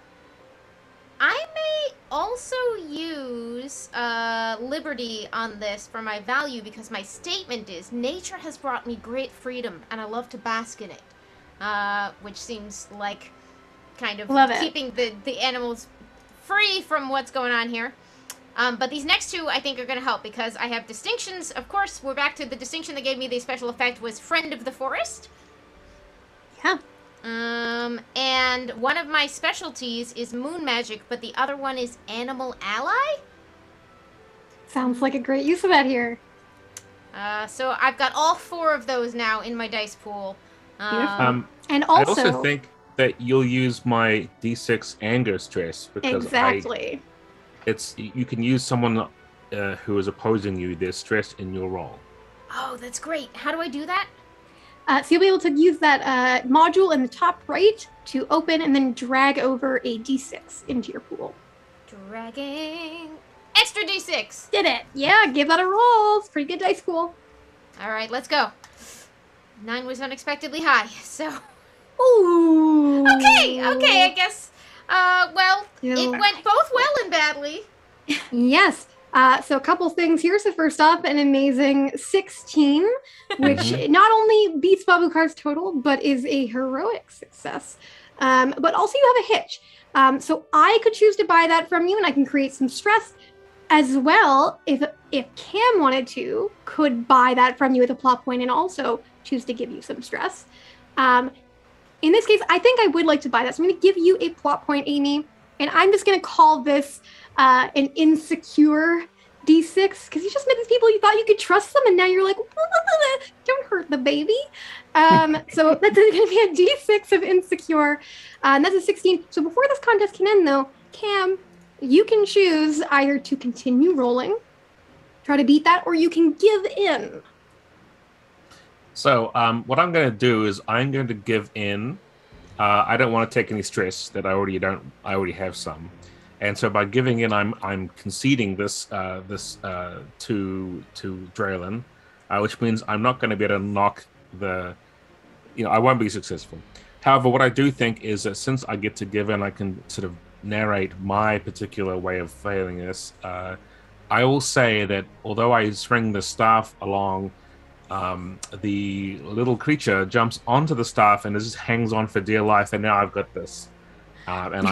I may also use liberty on this for my value, because my statement is nature has brought me great freedom and I love to bask in it, which seems like kind of keeping the animals free from what's going on here. But these next two, I think, are going to help, because I have distinctions. Of course, we're back to the distinction that gave me the special effect was Friend of the Forest. Yeah. And one of my specialties is Moon Magic, but the other one is Animal Ally? Sounds like a great use of that here. So I've got all 4 of those now in my dice pool. And I also think that you'll use my D6 anger stress, because you can use someone who is opposing you, their stress in your roll. Oh, that's great. How do I do that? So you'll be able to use that module in the top right to open and then drag over a d6 into your pool. Dragging extra d6. Did it. Yeah, give that a roll. It's pretty good dice pool. All right, let's go. 9 was unexpectedly high, so. Ooh. Okay, I guess. Well, Yeah. it went both well and badly. Yes. So a couple things here. So first off, an amazing 16, which not only beats Babukar's total, but is a heroic success. But also you have a hitch. So I could choose to buy that from you, and I can create some stress as well. If Cam wanted to, could buy that from you with a plot point and also choose to give you some stress. In this case, I think I would like to buy that. So I'm going to give you a plot point, Amy, and I'm just going to call this an insecure D6, because you just met these people, you thought you could trust them, and now you're like, don't hurt the baby. So that's going to be a D6 of insecure, and that's a 16. So before this contest can end, though, Cam, you can choose either to continue rolling, try to beat that, or you can give in. So what I'm going to do is I'm going to give in. I don't want to take any stress that I already have some, and so by giving in, I'm conceding this to Draylen, which means I'm not going to be able to knock the. I won't be successful. However, what I do think is that since I get to give in, I can sort of narrate my particular way of failing this. I will say that although I swing the staff along. The little creature jumps onto the staff and just hangs on for dear life, and now I've got this, and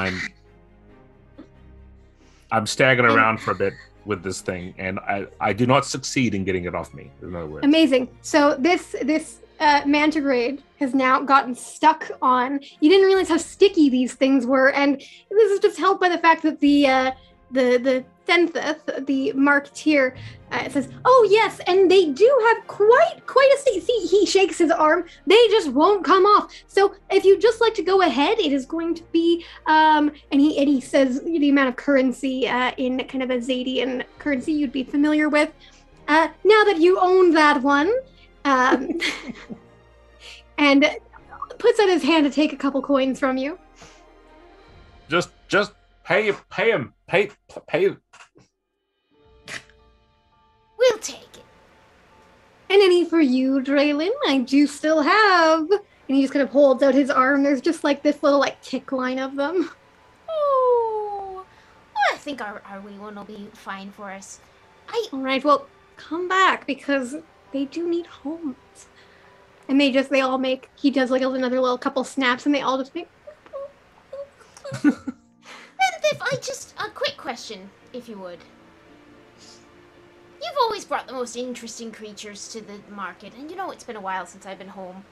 I'm staggering around for a bit with this thing, and I do not succeed in getting it off me. There's no way. Amazing. So this mantigrade has now gotten stuck on. You didn't realize how sticky these things were, and this is just helped by the fact that the Sentheth, the Marketeer, says, "Oh yes, and they do have quite a sticky." See, he shakes his arm. They just won't come off. So if you just like to go ahead, it is going to be and he says the amount of currency in kind of a Zadian currency you'd be familiar with. Now that you own that one, and puts out his hand to take a couple coins from you. Just pay him. Pay. We'll take it. And any for you, Draylen, I do still have. And he just kind of holds out his arm. There's just like this little kick line of them. Oh, I think our wee one will be fine for us. All right, well, come back because they do need homes. And they all make, he does like another little couple snaps and they all just make. And if a quick question, if you would. You've always brought the most interesting creatures to the market, and it's been a while since I've been home.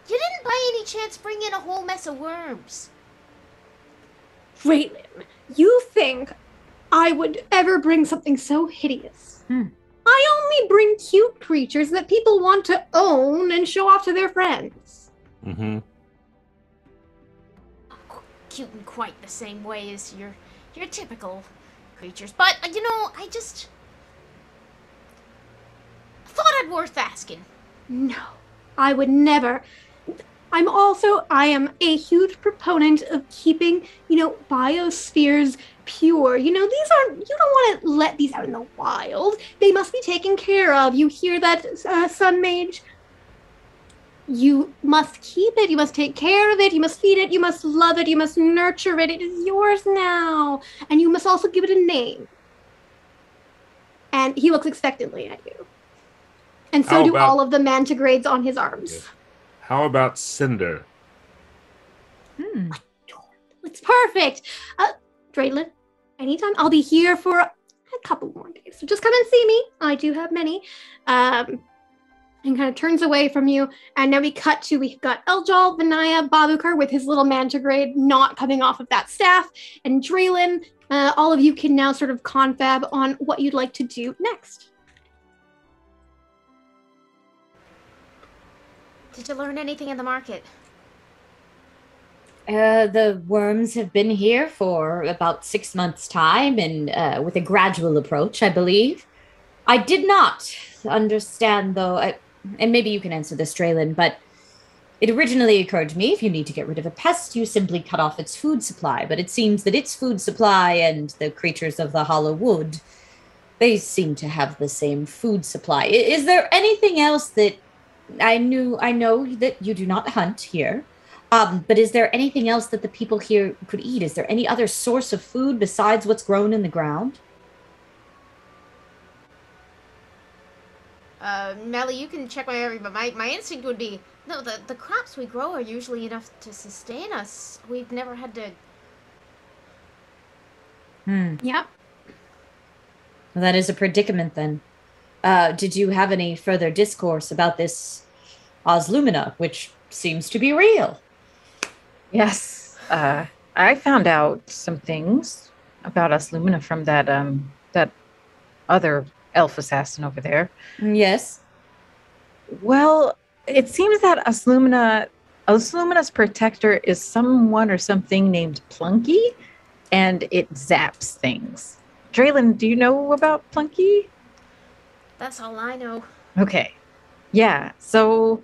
You didn't by any chance bring in a whole mess of worms? Draylen, you think I would ever bring something so hideous? I only bring cute creatures that people want to own and show off to their friends. Mm-hmm. Cute in quite the same way as your typical creatures, but I just thought it worth asking. No, I would never. I am a huge proponent of keeping, biospheres pure. These aren't, you don't want to let these out in the wild. They must be taken care of. You hear that, Sun Mage? You must keep it. You must take care of it. You must feed it. You must love it. You must nurture it. It is yours now. And you must also give it a name. And he looks expectantly at you. And so do all of the mantigrades on his arms. Yeah. How about Cinder? It's perfect. Draylen, anytime. I'll be here for a couple more days. So just come and see me. I do have many. And kind of turns away from you. And now we've got Eljal, Vinaya, Babukar with his little mantigrade not coming off of that staff. And Draylen, all of you can now sort of confab on what you'd like to do next. Did you learn anything in the market? The worms have been here for about 6 months' time, and with a gradual approach, I believe. I did not understand, though. and maybe you can answer this, Draylen, but it originally occurred to me if you need to get rid of a pest, you simply cut off its food supply. But it seems that its food supply and the creatures of the Hollow Wood, they seem to have the same food supply. Is there anything else that I know that you do not hunt here, but is there anything else that the people here could eat? Is there any other source of food besides what's grown in the ground? Melly, you can check my memory, but my instinct would be, no, the crops we grow are usually enough to sustain us. We've never had to... Yep. Well, that is a predicament then. Did you have any further discourse about this Oslumina, which seems to be real? Yes. I found out some things about Oslumina from that other elf assassin over there. Yes. Well, it seems that Oslumina's protector is someone or something named Plunky, and it zaps things. Draylen, do you know about Plunky? That's all I know. Okay. Yeah. So,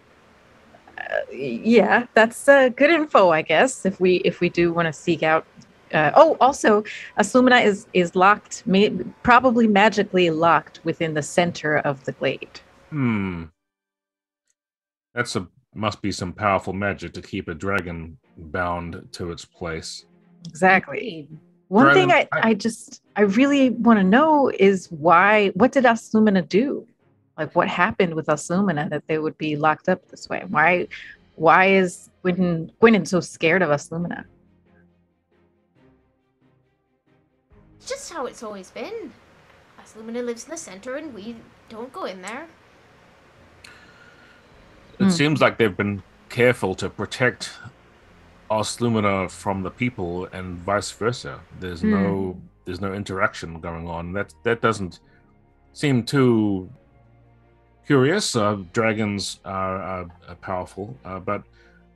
yeah, that's good info, I guess. If we do want to seek out. Also, Oslumina is locked, probably magically locked within the center of the glade. Must be some powerful magic to keep a dragon bound to its place. Exactly. One thing I really want to know is what did Oslumina do? Like, what happened with Oslumina that they would be locked up this way? Why is Gwynin so scared of Oslumina? It's just how it's always been. Oslumina lives in the center and we don't go in there. It seems like they've been careful to protect Oslumina from the people and vice versa. There's no interaction going on. That doesn't seem too curious. Dragons are powerful, but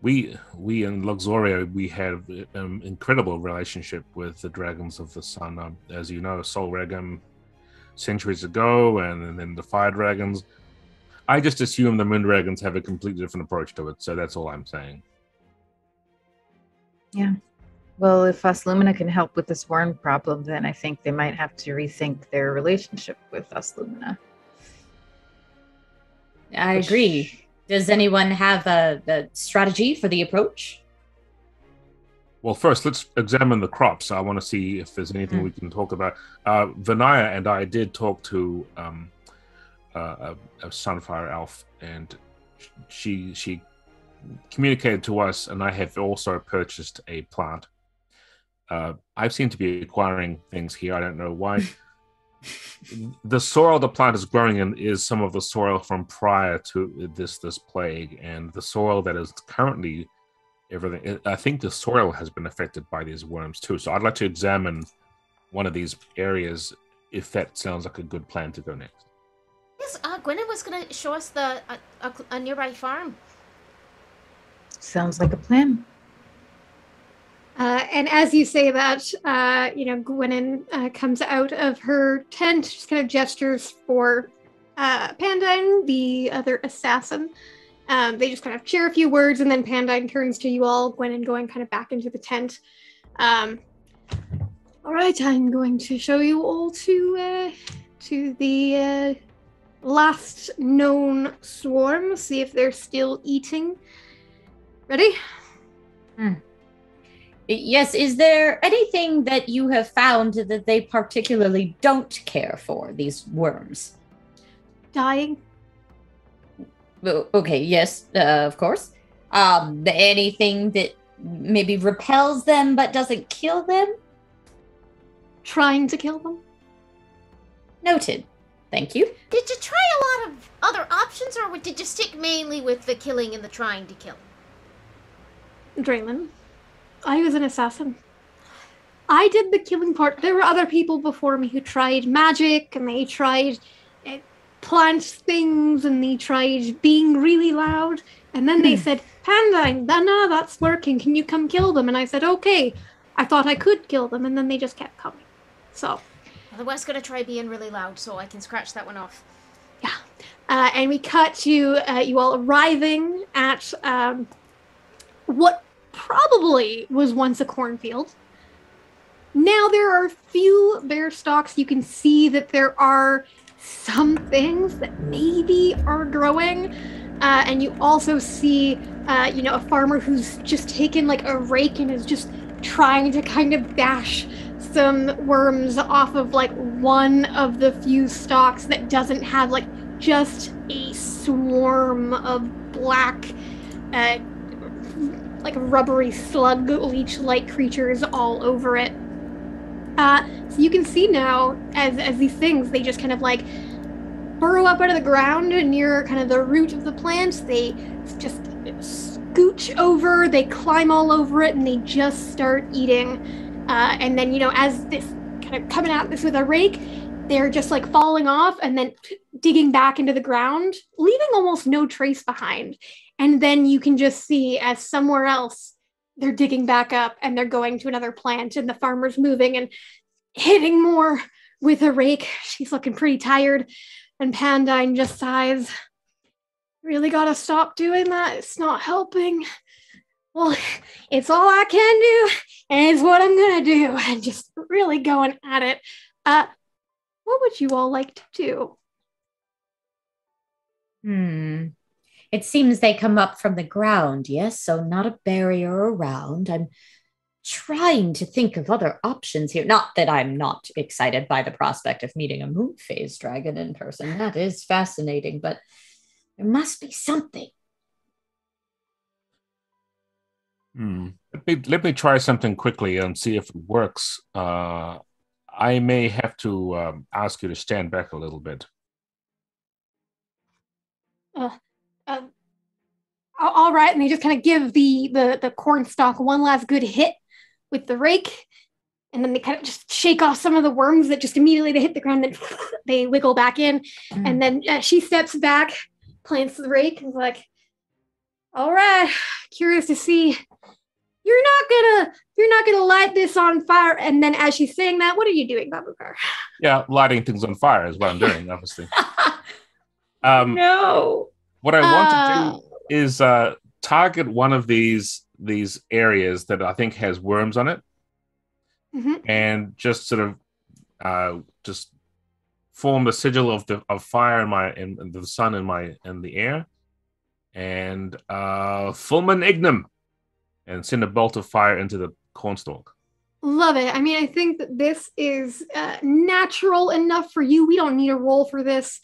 we in Luxoria, we have an incredible relationship with the dragons of the sun. As you know, Sol Regum centuries ago, and then the fire dragons. I just assume the moon dragons have a completely different approach to it, so that's all I'm saying. Yeah. Well, if Oslumina can help with this worm problem, then I think they might have to rethink their relationship with Oslumina. I agree. Does anyone have a strategy for the approach? Well, first, let's examine the crops. I want to see if there's anything we can talk about. Vinaya and I did talk to a Sunfire elf, and she communicated to us, and I have also purchased a plant. I seem to be acquiring things here. I don't know why. The soil the plant is growing in is some of the soil from prior to this plague, and the soil that is currently everything. I think the soil has been affected by these worms too. So I'd like to examine one of these areas if that sounds like a good plan to go next. Yes, Gwynin was going to show us a nearby farm. Sounds like a plan. And as you say that, Gwynin comes out of her tent, just kind of gestures for Pandine, the other assassin. They just kind of share a few words, and then Pandine turns to you all, Gwynin going kind of back into the tent. All right, I'm going to show you all to the last known swarm, see if they're still eating. Ready? Yes, is there anything that you have found that they particularly don't care for, these worms? Dying. Okay, yes, of course. Anything that maybe repels them but doesn't kill them? Trying to kill them. Noted. Thank you. Did you try a lot of other options, or did you stick mainly with the killing and the trying to kill? Draylen, I was an assassin. I did the killing part. There were other people before me who tried magic, and they tried plant things, and they tried being really loud. And then they said, Pandine, no, that's working. Can you come kill them? And I said, okay. I thought I could kill them, and then they just kept coming. So. Well, I was going to try being really loud, so I can scratch that one off. Yeah. And we cut to you all arriving at what probably was once a cornfield. Now there are a few bare stalks. You can see that there are some things that maybe are growing. And you also see, a farmer who's just taken like a rake and is just trying to kind of bash some worms off of like one of the few stalks that doesn't have like just a swarm of black, like rubbery slug leech-like creatures all over it. So you can see now as these things, they just kind of like burrow up out of the ground near kind of the root of the plant. They just scooch over, they climb all over it, and they just start eating. And then, as this kind of coming at this with a rake, they're just like falling off and then digging back into the ground, leaving almost no trace behind. And then you can just see as somewhere else, they're digging back up and they're going to another plant, and the farmer's moving and hitting more with a rake. She's looking pretty tired, and Pandine just sighs. Really gotta stop doing that. It's not helping. Well, it's all I can do, and it's what I'm gonna do. And just really going at it. What would you all like to do? It seems they come up from the ground, yes? So not a barrier around. I'm trying to think of other options here. Not that I'm not excited by the prospect of meeting a moon phase dragon in person. That is fascinating, but there must be something. Let me try something quickly and see if it works. I may have to ask you to stand back a little bit. All right, and they just kind of give the cornstalk one last good hit with the rake, and then they kind of just shake off some of the worms that just immediately they hit the ground, and they wiggle back in, and then she steps back, plants the rake, and is like, all right, curious to see. You're not gonna light this on fire. And then as she's saying that, what are you doing, Babukar? Yeah, lighting things on fire is what I'm doing, obviously. No. What I want to do is target one of these areas that I think has worms on it, and just sort of just form the sigil of fire in the sun in the air, and fulmen ignum, and send a bolt of fire into the cornstalk. Love it. I mean, I think that this is natural enough for you. We don't need a roll for this.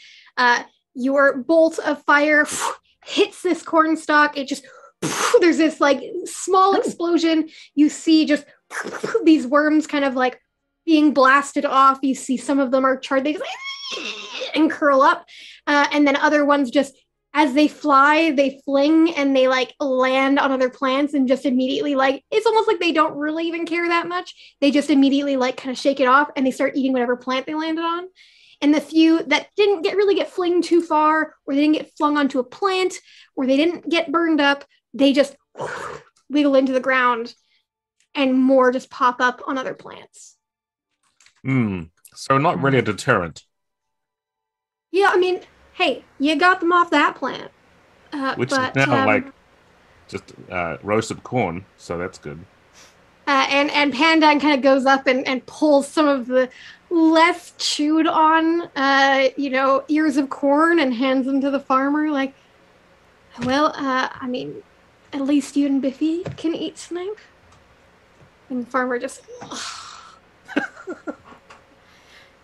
Your bolt of fire hits this cornstalk. It just, there's this like small explosion. You see just these worms kind of like being blasted off. You see some of them are charred. They just and curl up. And then other ones just, as they fly, they fling and they like land on other plants and just immediately like, it's almost like they don't really even care that much. They just immediately like kind of shake it off and they start eating whatever plant they landed on. And the few that didn't really get flinged too far, or they didn't get flung onto a plant, or they didn't get burned up, they just wiggle into the ground and more just pop up on other plants. So not really a deterrent. Yeah, I mean, hey, you got them off that plant. Which is now like just roasted corn, so that's good. And Pandine kind of goes up and pulls some of the less chewed on, ears of corn and hands them to the farmer. Like, well, I mean, at least you and Biffy can eat tonight. And the farmer just...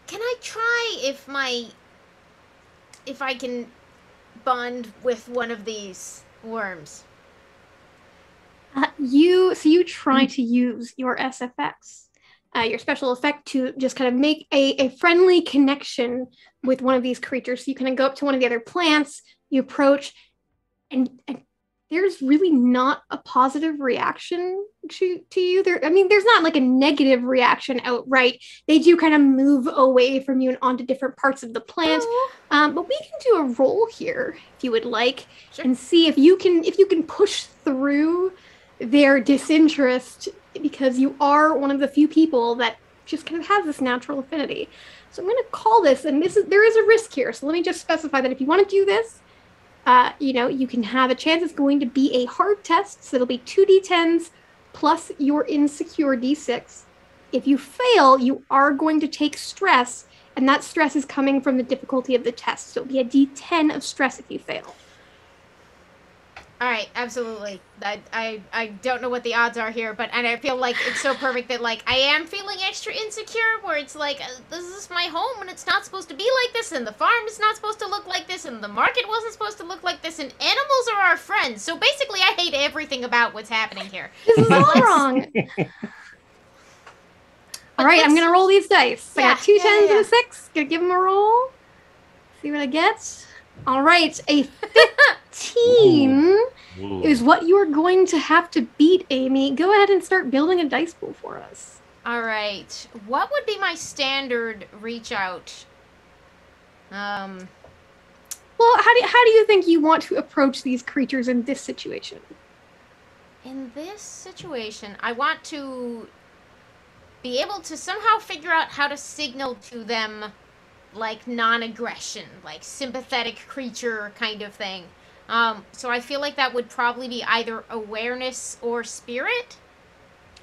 Can I try if I can bond with one of these worms? You try to use your SFX, your special effect, to just kind of make a friendly connection with one of these creatures. So you kind of go up to one of the other plants, you approach, and there's really not a positive reaction to you. There's not like a negative reaction outright. They do kind of move away from you and onto different parts of the plant. But we can do a roll here if you would like, and see if you can push through their disinterest, because you are one of the few people that just kind of has this natural affinity. So I'm going to call this, and there is a risk here. So let me just specify that if you want to do this, you can have a chance. It's going to be a hard test. So it'll be 2d10s plus your insecure d6. If you fail, you are going to take stress, and that stress is coming from the difficulty of the test. So it'll be a d10 of stress if you fail. All right, absolutely. I don't know what the odds are here, and I feel like it's so perfect that like I am feeling extra insecure, where it's like this is my home and it's not supposed to be like this, and the farm is not supposed to look like this, and the market wasn't supposed to look like this, and animals are our friends. So basically, I hate everything about what's happening here. This is all wrong. All right, I'm gonna roll these dice. I got 2 10s and a 6. Gonna give them a roll. See what I get. All right, a 15 is what you are going to have to beat, Amy. Go ahead and start building a dice pool for us. All right. What would be my standard reach out? Well, how do you think you want to approach these creatures in this situation? In this situation, I want to be able to somehow figure out how to signal to them like non-aggression, like sympathetic creature kind of thing. So I feel like that would probably be either awareness or spirit.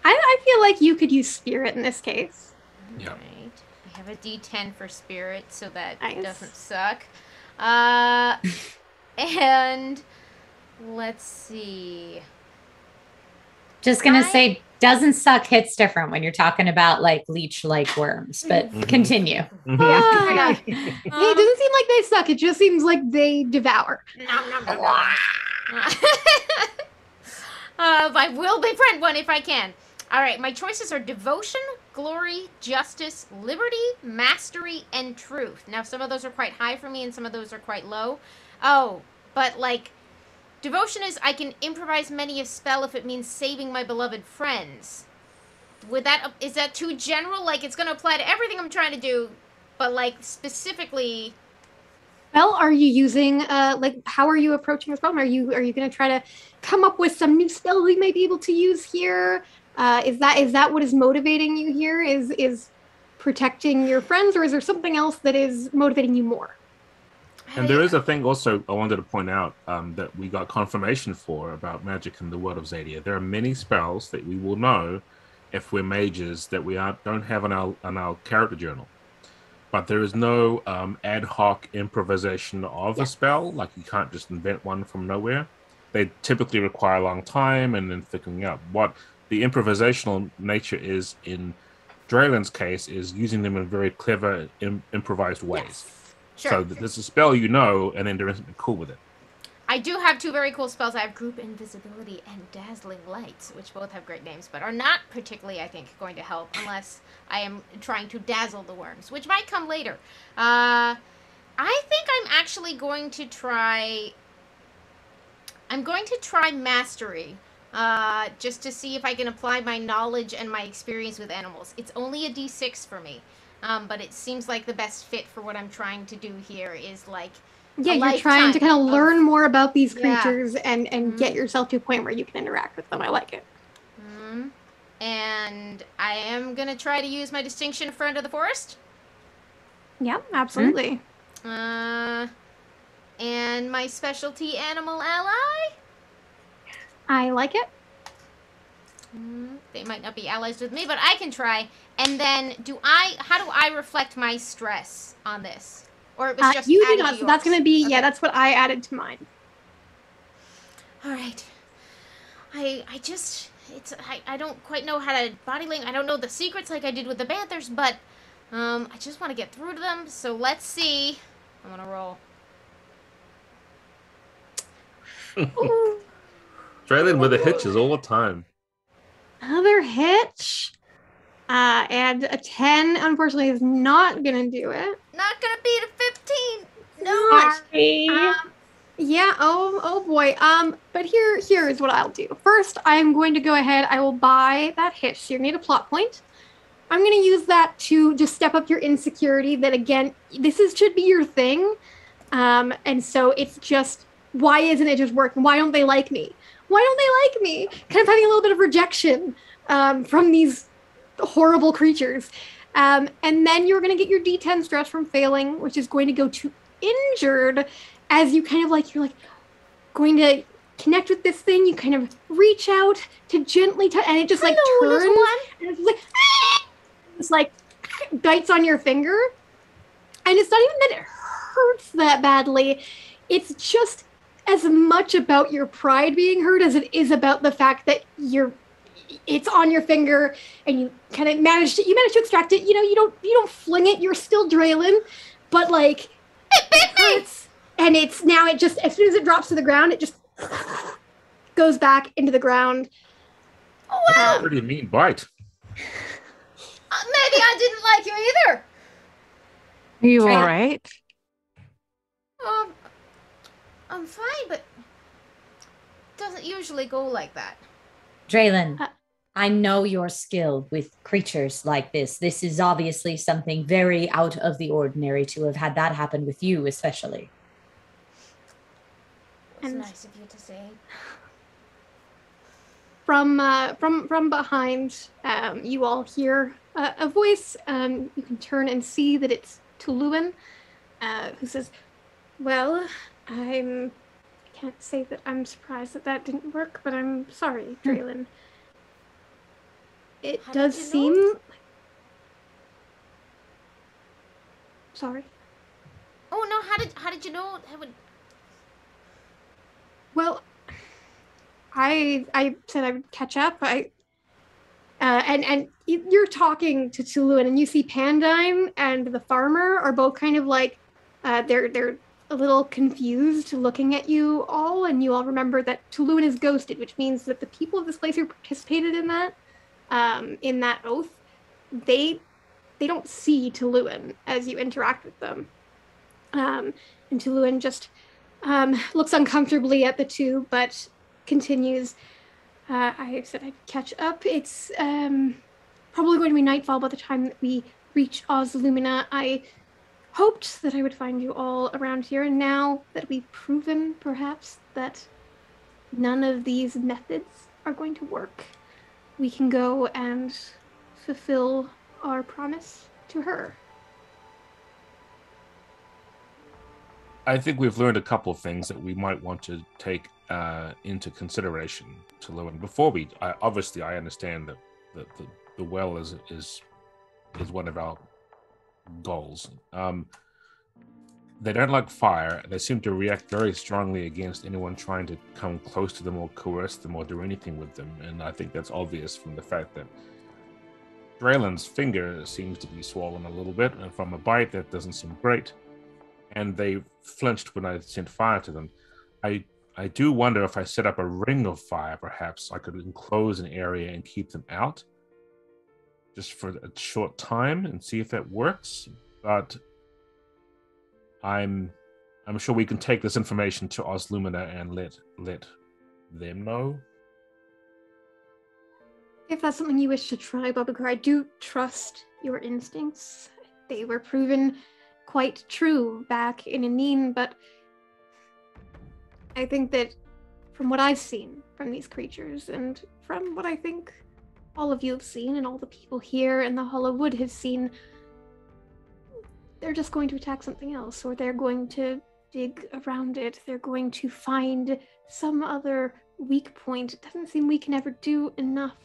I feel like you could use spirit in this case. Yeah. Right. I have a D10 for spirit, so that nice. Doesn't suck. And let's see. Just gonna say, doesn't suck hits different when you're talking about like leech-like worms, but continue. Hey, it doesn't seem like they suck. It just seems like they devour. I will befriend one if I can. All right, my choices are devotion, glory, justice, liberty, mastery, and truth. Now, some of those are quite high for me and some of those are quite low. Oh, but like, devotion is I can improvise many a spell if it means saving my beloved friends. Is that too general? Like, it's going to apply to everything I'm trying to do, but like specifically. Well, are you using how are you approaching this problem? Are you going to try to come up with some new spell we may be able to use here? Is that what is motivating you here? Is protecting your friends, or is there something else that is motivating you more? And there is a thing also I wanted to point out that we got confirmation for about magic in the world of Xadia. There are many spells that we will know if we're mages that we don't have on our character journal. But there is no ad hoc improvisation of a spell. Like, you can't just invent one from nowhere. They typically require a long time and then figuring out what the improvisational nature is in Draylen's case is using them in very clever improvised ways. Yes. Sure. So there's a spell you know, and then doing something cool with it. I do have 2 very cool spells. I have Group Invisibility and Dazzling Lights, which both have great names, but are not particularly, I think, going to help unless I am trying to dazzle the worms, which might come later. I think I'm actually going to try... I'm going to try Mastery, just to see if I can apply my knowledge and my experience with animals. It's only a D6 for me, but it seems like the best fit for what I'm trying to do here is like... Yeah, you're trying to kind of learn more about these creatures and get yourself to a point where you can interact with them. I like it. And I am going to try to use my distinction Friend of the Forest. Yeah, absolutely. And my specialty Animal Ally. I like it. They might not be allies with me, but I can try. And then how do I reflect my stress on this? Or it was just you do not. So that's going to be, okay. That's what I added to mine. All right. I don't quite know how to body language. I don't know the secrets like I did with the Banthers, but I just want to get through to them. So let's see. I'm going to roll. Draylen with the hitches all the time. Another hitch. And a 10, unfortunately, is not going to do it. Not going to beat a 15. No. Sorry. Yeah, oh boy. But here is what I'll do. First, I'm going to go ahead. I will buy that hitch. So you're going to need a plot point. I'm going to use that to just step up your insecurity. That, again, should be your thing. And so it's just, why isn't it just working? Why don't they like me? Why don't they like me? Kind of having a little bit of rejection from these horrible creatures. And then you're going to get your D10 stress from failing, which is going to go to injured as you kind of like, you're like going to connect with this thing. You kind of reach out to gently touch, and it just like turns. And it's like, it's like bites on your finger. And it's not even that it hurts that badly. It's just as much about your pride being hurt as it is about the fact that it's on your finger and you kind of manage to extract it. You know, you don't fling it. You're still Draylen, but like it bit me. And it's now it just, as soon as it drops to the ground, it just goes back into the ground. Oh, wow. Pretty mean bite. Maybe I didn't like you either. Are you all right? I'm fine, but it doesn't usually go like that. Draylen, I know you're skilled with creatures like this. This is obviously something very out of the ordinary to have had that happen with you, especially. It's nice of you to say. From behind, you all hear a voice. You can turn and see that it's Tuluin, who says, "Well, I can't say that I'm surprised that didn't work, but I'm sorry, Draylen. It does seem... Sorry? Oh, no, how did you know? Well, I said I would catch up. And you're talking to Tuluin, and you see Pandime and the farmer are both kind of like, they're a little confused looking at you all, and you all remember that Tuluin is ghosted, which means that the people of this place who participated in that oath, they don't see Tuluin as you interact with them. And Tuluin just looks uncomfortably at the two, but continues. I said I'd catch up. It's probably going to be nightfall by the time that we reach Oslumina. I hoped that I would find you all around here, and now that we've proven, perhaps, that none of these methods are going to work, we can go and fulfill our promise to her. I think we've learned a couple of things that we might want to take into consideration, Tuluin. Before we, obviously, I understand that the well is one of our goals. They don't like fire. They seem to react very strongly against anyone trying to come close to them or coerce them or do anything with them. And I think that's obvious from the fact that Draylen's finger seems to be swollen a little bit, and from a bite that doesn't seem great. And they flinched when I sent fire to them. I do wonder if I set up a ring of fire, perhaps I could enclose an area and keep them out just for a short time and see if that works. But I'm sure we can take this information to Oslumina and let them know. If that's something you wish to try, Babakar, I do trust your instincts. They were proven quite true back in Aneen, but I think that from what I've seen from these creatures, and from what I think all of you have seen, and all the people here in the Hollow Wood have seen, they're just going to attack something else, or they're going to dig around it. They're going to find some other weak point. It doesn't seem we can ever do enough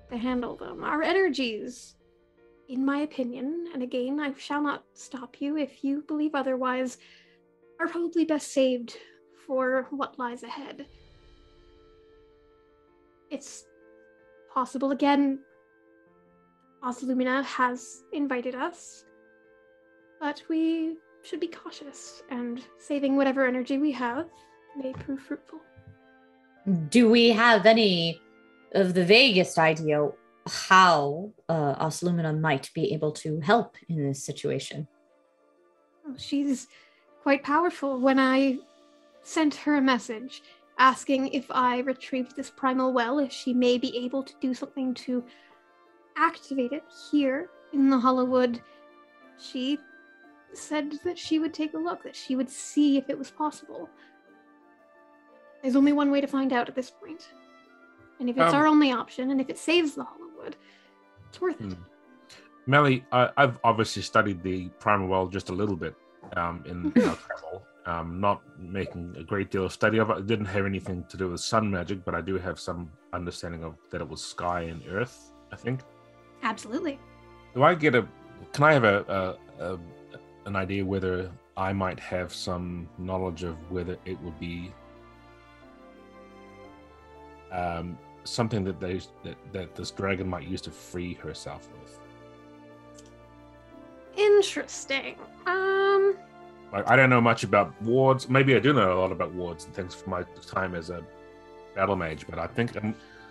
to handle them. Our energies, in my opinion, and again, I shall not stop you if you believe otherwise, are probably best saved for what lies ahead. It's possible, again, Oslumina has invited us, but we should be cautious, and saving whatever energy we have may prove fruitful. Do we have any of the vaguest idea how Oslumina might be able to help in this situation? She's quite powerful. When I sent her a message asking if I retrieved this primal well, if she may be able to do something to activate it here in the Hollow Wood, she said that she would take a look, that she would see if it was possible. There's only one way to find out at this point. And if it's our only option, and if it saves the Hollow Wood, it's worth it. Melly, I've obviously studied the primal world just a little bit in our travel. Not making a great deal of study of it. It didn't have anything to do with sun magic, but I do have some understanding of that it was sky and earth, I think. Absolutely. Can I have an idea whether I might have some knowledge of whether it would be something that this dragon might use to free herself with? Interesting. Like, I don't know much about wards. Maybe I do know a lot about wards and things from my time as a battle mage, but I think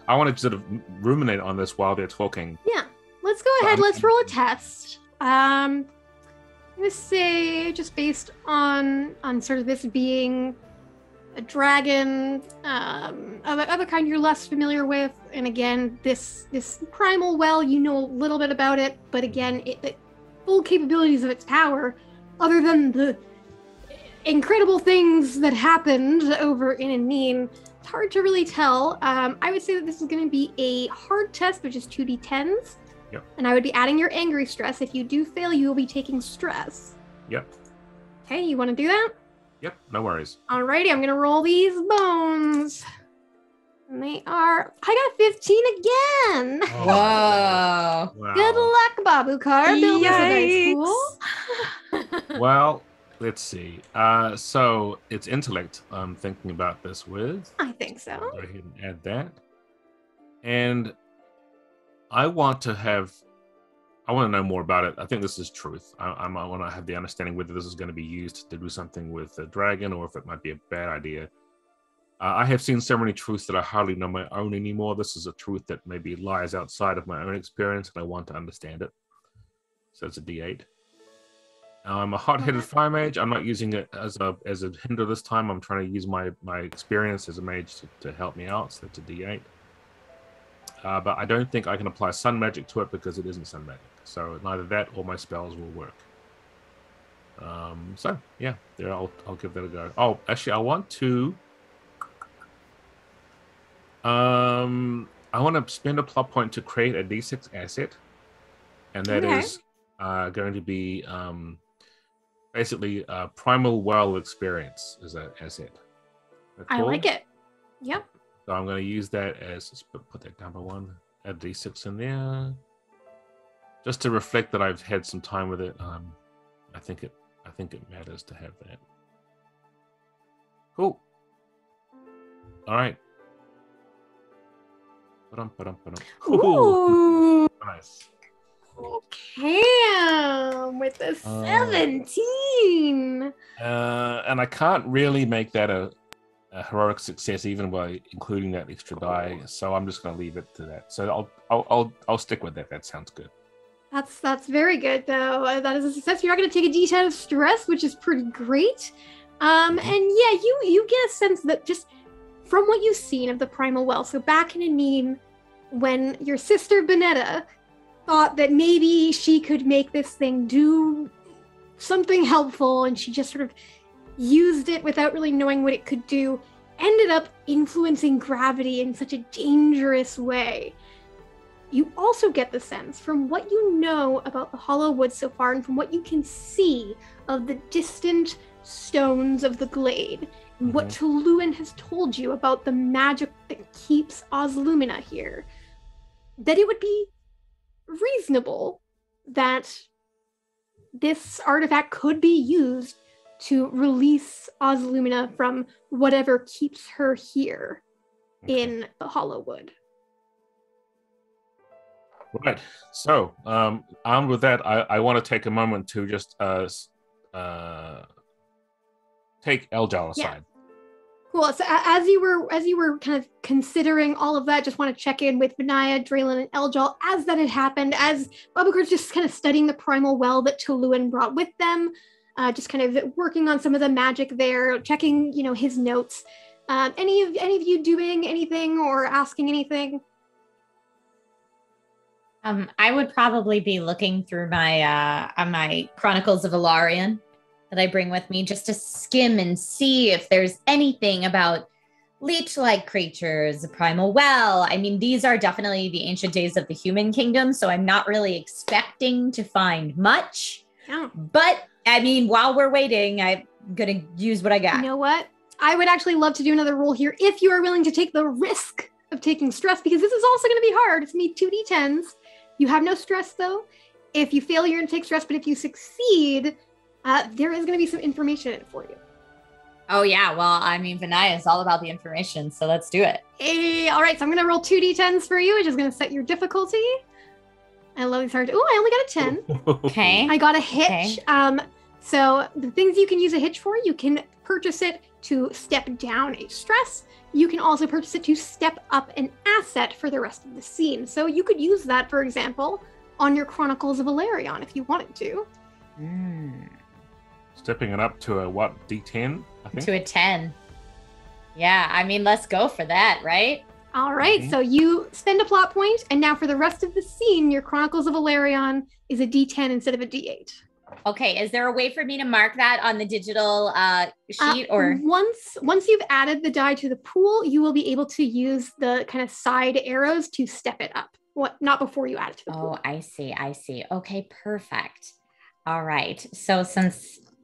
I want to sort of ruminate on this while they're talking. Yeah, let's go ahead. Let's roll a test. I'm gonna say, just based on sort of this being a dragon of a kind you're less familiar with, and again, this primal well, you know a little bit about it, but again, the full capabilities of its power, other than the incredible things that happened over in Aneen, it's hard to really tell. I would say that this is going to be a hard test, which is 2d10s. Yep. And I would be adding your angry stress. If you do fail, you will be taking stress. Yep. Okay, you want to do that? Yep, no worries. Alrighty, I'm going to roll these bones. And they are... I got 15 again! Whoa. Wow. Good luck, Babukar. Build us a dice pool. Well, let's see. So it's intellect I'm thinking about this with. I think so. I'll go ahead and add that. And I want to know more about it. I think this is truth. I want to have the understanding whether this is going to be used to do something with the dragon or if it might be a bad idea. I have seen so many truths that I hardly know my own anymore. This is a truth that maybe lies outside of my own experience, and I want to understand it. So it's a D8. I'm a hot-headed fire mage. I'm not using it as a hinder this time. I'm trying to use my experience as a mage to help me out. So it's a D8. But I don't think I can apply sun magic to it because it isn't sun magic. So neither that or my spells will work. So yeah, there I'll give that a go. Oh, actually, I want to. I want to spend a plot point to create a D6 asset, and that is going to be basically a primal well experience as an asset. I like it. Yep. So I'm going to use that as, let's put that down by one, add D6 in there, just to reflect that I've had some time with it. I think it matters to have that. Cool. All right. Ooh. Nice. Okay, with the 17. And I can't really make that a heroic success even by including that extra die, so I'm just going to leave it to that. So I'll stick with that. That sounds good. That's very good, though. That is a success. You're not going to take a D10 of stress, which is pretty great. And yeah, you get a sense that just from what you've seen of the primal well. So back in Aneen, when your sister Benetta thought that maybe she could make this thing do something helpful, and she just sort of used it without really knowing what it could do, ended up influencing gravity in such a dangerous way. You also get the sense from what you know about the Hollow Wood so far, and from what you can see of the distant stones of the glade, and what Tuluin has told you about the magic that keeps Oslumina here, that it would be reasonable that this artifact could be used to release Oslumina from whatever keeps her here in the Hollow Wood. Right. So, armed with that, I want to take a moment to just take Eljal aside. Yeah. Cool. So as you were kind of considering all of that, just want to check in with Benaya, Draylin, and Eljal as that had happened, as Babukar's just kind of studying the primal well that Tuluin brought with them, just kind of working on some of the magic there, checking, his notes. Any of you doing anything or asking anything? I would probably be looking through my Chronicles of Ilarion that I bring with me, just to skim and see if there's anything about leech-like creatures, a primal well. I mean, these are definitely the ancient days of the human kingdom, so I'm not really expecting to find much. Yeah. But, I mean, while we're waiting, I'm going to use what I got. You know what? I would actually love to do another roll here if you are willing to take the risk of taking stress, because this is also going to be hard. It's going to be 2d10s. You have no stress, though. If you fail, you're going to take stress, but if you succeed, there is going to be some information in it for you. Oh, yeah. Well, I mean, Vinaya is all about the information, so let's do it. Hey, all right, so I'm going to roll 2d10s for you, which is going to set your difficulty. I love these hard. Oh, I only got a 10. Okay. I got a hitch. Okay. So the things you can use a hitch for, you can purchase it to step down a stress. You can also purchase it to step up an asset for the rest of the scene. So you could use that, for example, on your Chronicles of Alarion if you wanted to. Stepping it up to a what, D10, I think? To a 10. Yeah, I mean, let's go for that, right? All right, so you spend a plot point, and now for the rest of the scene, your Chronicles of Alarion is a D10 instead of a D8. Okay, is there a way for me to mark that on the digital sheet or? Once you've added the die to the pool, you will be able to use the kind of side arrows to step it up. Not before you add it to the pool. Oh, I see. Okay, perfect. All right, so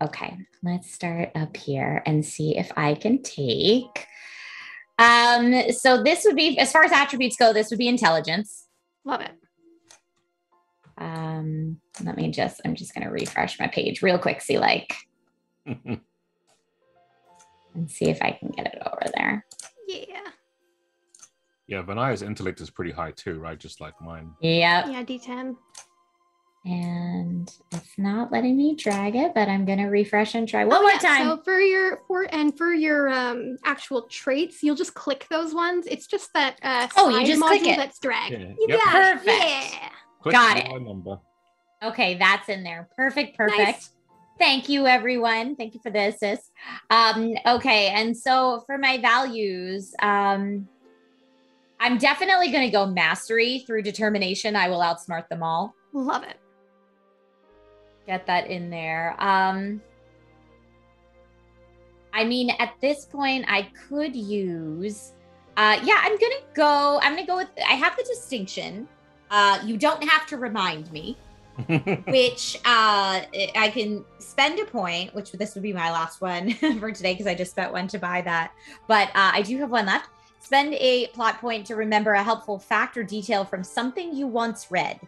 okay, let's start up here and see if I can take. So this would be, as far as attributes go, this would be intelligence. Love it. I'm just going to refresh my page real quick, and see if I can get it over there. Yeah. Yeah, Vinaya's intellect is pretty high too, right? Just like mine. Yep. Yeah, D10. And it's not letting me drag it, but I'm going to refresh and try one more time. So for your actual traits, you'll just click those ones. It's just that you just click it. That's drag. Yeah. You Yep. got Perfect. it. Yeah. Click Got the it. number. Okay, that's in there. Perfect. Nice. Thank you, everyone. Thank you for the assist. Okay, and so for my values, I'm definitely going to go mastery. Through determination, I will outsmart them all. Love it. Get that in there. I mean, at this point, I could use. I'm gonna go with. I have the distinction. You don't have to remind me, which I can spend a point. Which this would be my last one for today because I just spent one to buy that. But I do have one left. Spend a plot point to remember a helpful fact or detail from something you once read.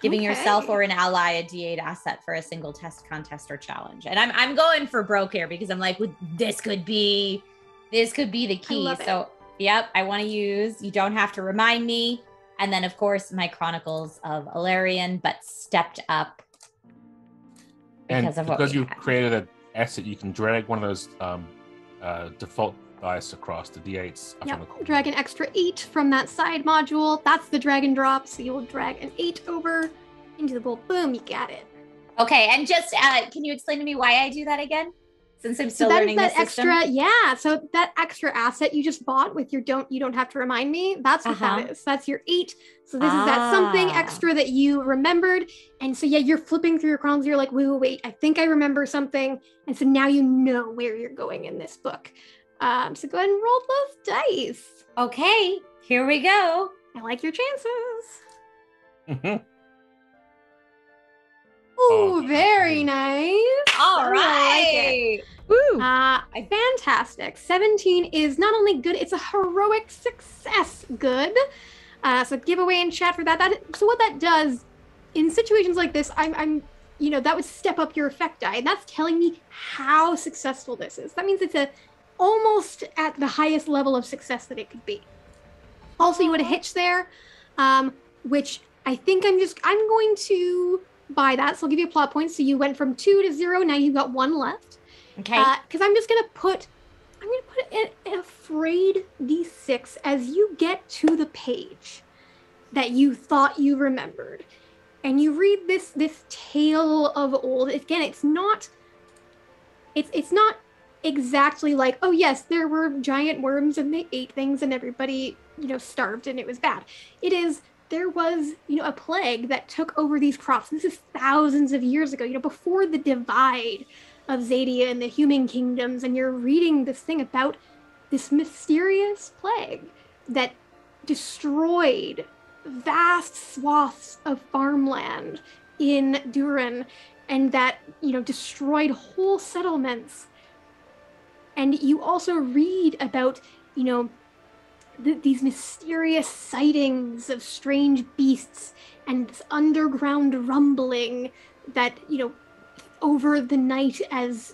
Giving yourself or an ally a D8 asset for a single test, contest, or challenge. And I'm going for broke here because I'm like, this could be the key. So, yep, I want to use, you don't have to remind me. And then, of course, my Chronicles of Alarion, but stepped up because you've created an asset, you can drag one of those default dice across the D8s. Yep, drag an extra 8 from that side module. That's the drag and drop. So you'll drag an 8 over into the bowl. Boom, you got it. Okay, and just can you explain to me why I do that again? Since I'm still learning the system. So that extra asset you just bought with your you don't have to remind me. That's what that is. That's your 8. So this is that something extra that you remembered. And so you're flipping through your Chronicles. You're like, wait, I think I remember something. And so now you know where you're going in this book. So go ahead and roll those dice. Okay, here we go. I like your chances. Oh, Ooh, very nice. All right. Woo! Fantastic. 17 is not only good, it's a heroic success good. So giveaway in chat for that. So what that does in situations like this, I'm that would step up your effect die, and that's telling me how successful this is. That means it's almost at the highest level of success that it could be. Also, you would have hitched there, which I think I'm going to buy that. So I'll give you a plot point. So you went from 2 to 0. Now you've got 1 left. Okay. Because I'm going to put an afraid D6 as you get to the page that you thought you remembered. And you read this tale of old. Again, it's not exactly like, oh yes, there were giant worms and they ate things and everybody, starved and it was bad. It is, there was, a plague that took over these crops. This is thousands of years ago, before the divide of Zadia and the human kingdoms. And you're reading this thing about this mysterious plague that destroyed vast swaths of farmland in Durin, and that, destroyed whole settlements. And you also read about, these mysterious sightings of strange beasts and this underground rumbling that, over the night as,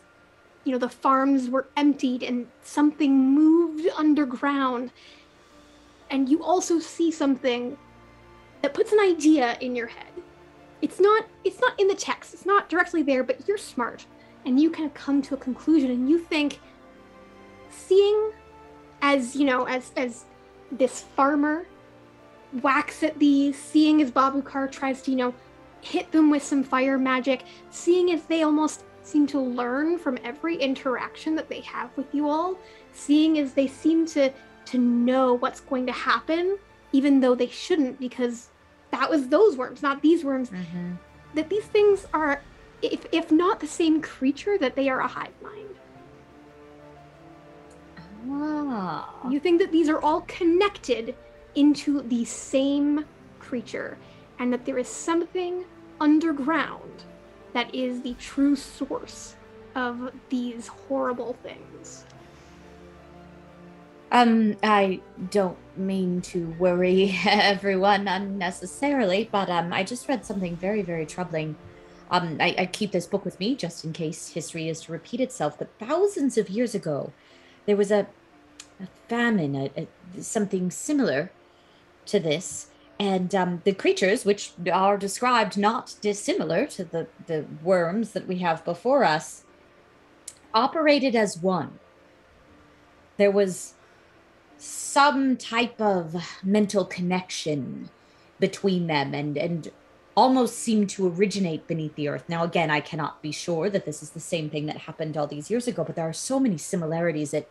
the farms were emptied and something moved underground. And you also see something that puts an idea in your head. It's not in the text, it's not directly there, but you're smart and you kind of come to a conclusion and you think, seeing as this farmer whacks at these, seeing as Babukar tries to, hit them with some fire magic, seeing as they almost seem to learn from every interaction that they have with you all, seeing as they seem to know what's going to happen, even though they shouldn't, because that was those worms, not these worms, that these things are, if not the same creature, that they are a hive mind. You think that these are all connected into the same creature, and that there is something underground that is the true source of these horrible things. I don't mean to worry everyone unnecessarily, but I just read something very, very troubling. I keep this book with me just in case history is to repeat itself, but thousands of years ago, there was a famine, something similar to this, and the creatures, which are described not dissimilar to the worms that we have before us, operated as one. There was some type of mental connection between them and almost seemed to originate beneath the earth. Now, again, I cannot be sure that this is the same thing that happened all these years ago, but there are so many similarities that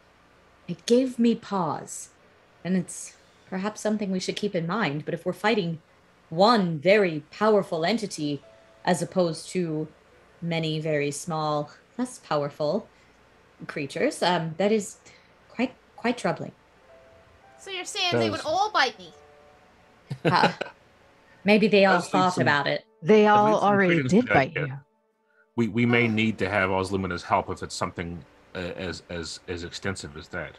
it gave me pause. And it's perhaps something we should keep in mind. But if we're fighting one very powerful entity as opposed to many very small, less powerful creatures, that is quite troubling. So you're saying they would all bite me? Maybe they all thought about it. They all already did bite you. We may need to have Oslumina's help if it's something as extensive as that.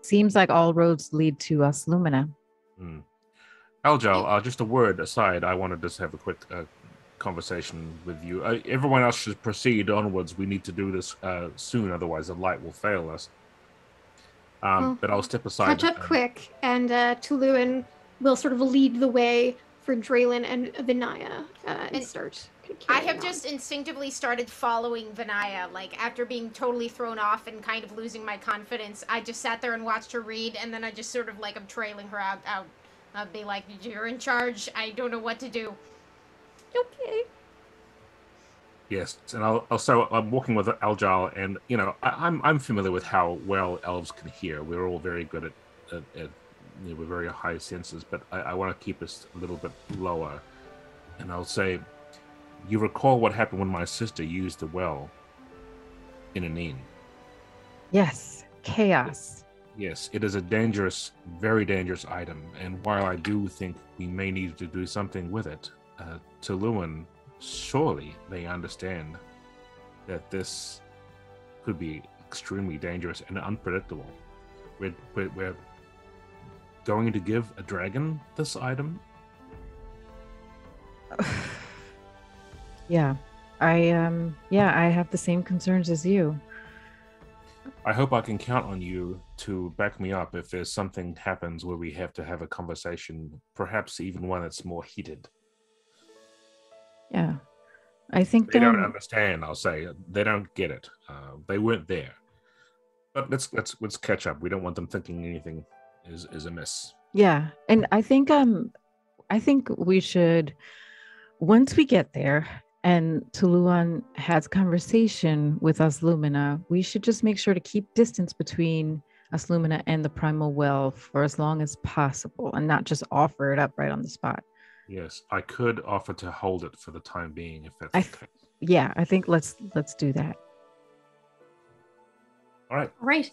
Seems like all roads lead to Oslumina. Aljal, just a word aside, I wanted to have a quick conversation with you. Everyone else should proceed onwards. We need to do this soon, otherwise the light will fail us. But I'll step aside. Catch up quick, and Tuluin will sort of lead the way for Draylin and Vinaya and start. I have just instinctively started following Vinaya. Like, after being totally thrown off and kind of losing my confidence, I just sat there and watched her read, and then I just sort of like, I'm trailing her out. I'll be like, you're in charge. I don't know what to do. Okay. Yes, and I'm walking with Aljal, and I'm familiar with how well elves can hear. We're all very good at we're very high senses, but I want to keep us a little bit lower. And I'll say, you recall what happened when my sister used the well in an inn? Yes, chaos. Yes, it is a dangerous, very dangerous item, and while I do think we may need to do something with it, to Lewin, surely they understand that this could be extremely dangerous and unpredictable. We're going to give a dragon this item? Yeah, I have the same concerns as you. I hope I can count on you to back me up if there's something happens where we have to have a conversation, perhaps even one that's more heated. Yeah, I think they don't understand. I'll say they don't get it. They weren't there. But let's catch up. We don't want them thinking anything is amiss. Yeah, and I think we should, once we get there and Tuluan has conversation with Oslumina, we should just make sure to keep distance between Oslumina and the primal well for as long as possible, and not just offer it up right on the spot. Yes, I could offer to hold it for the time being if that's the case. Yeah, I think let's do that. All right. All right.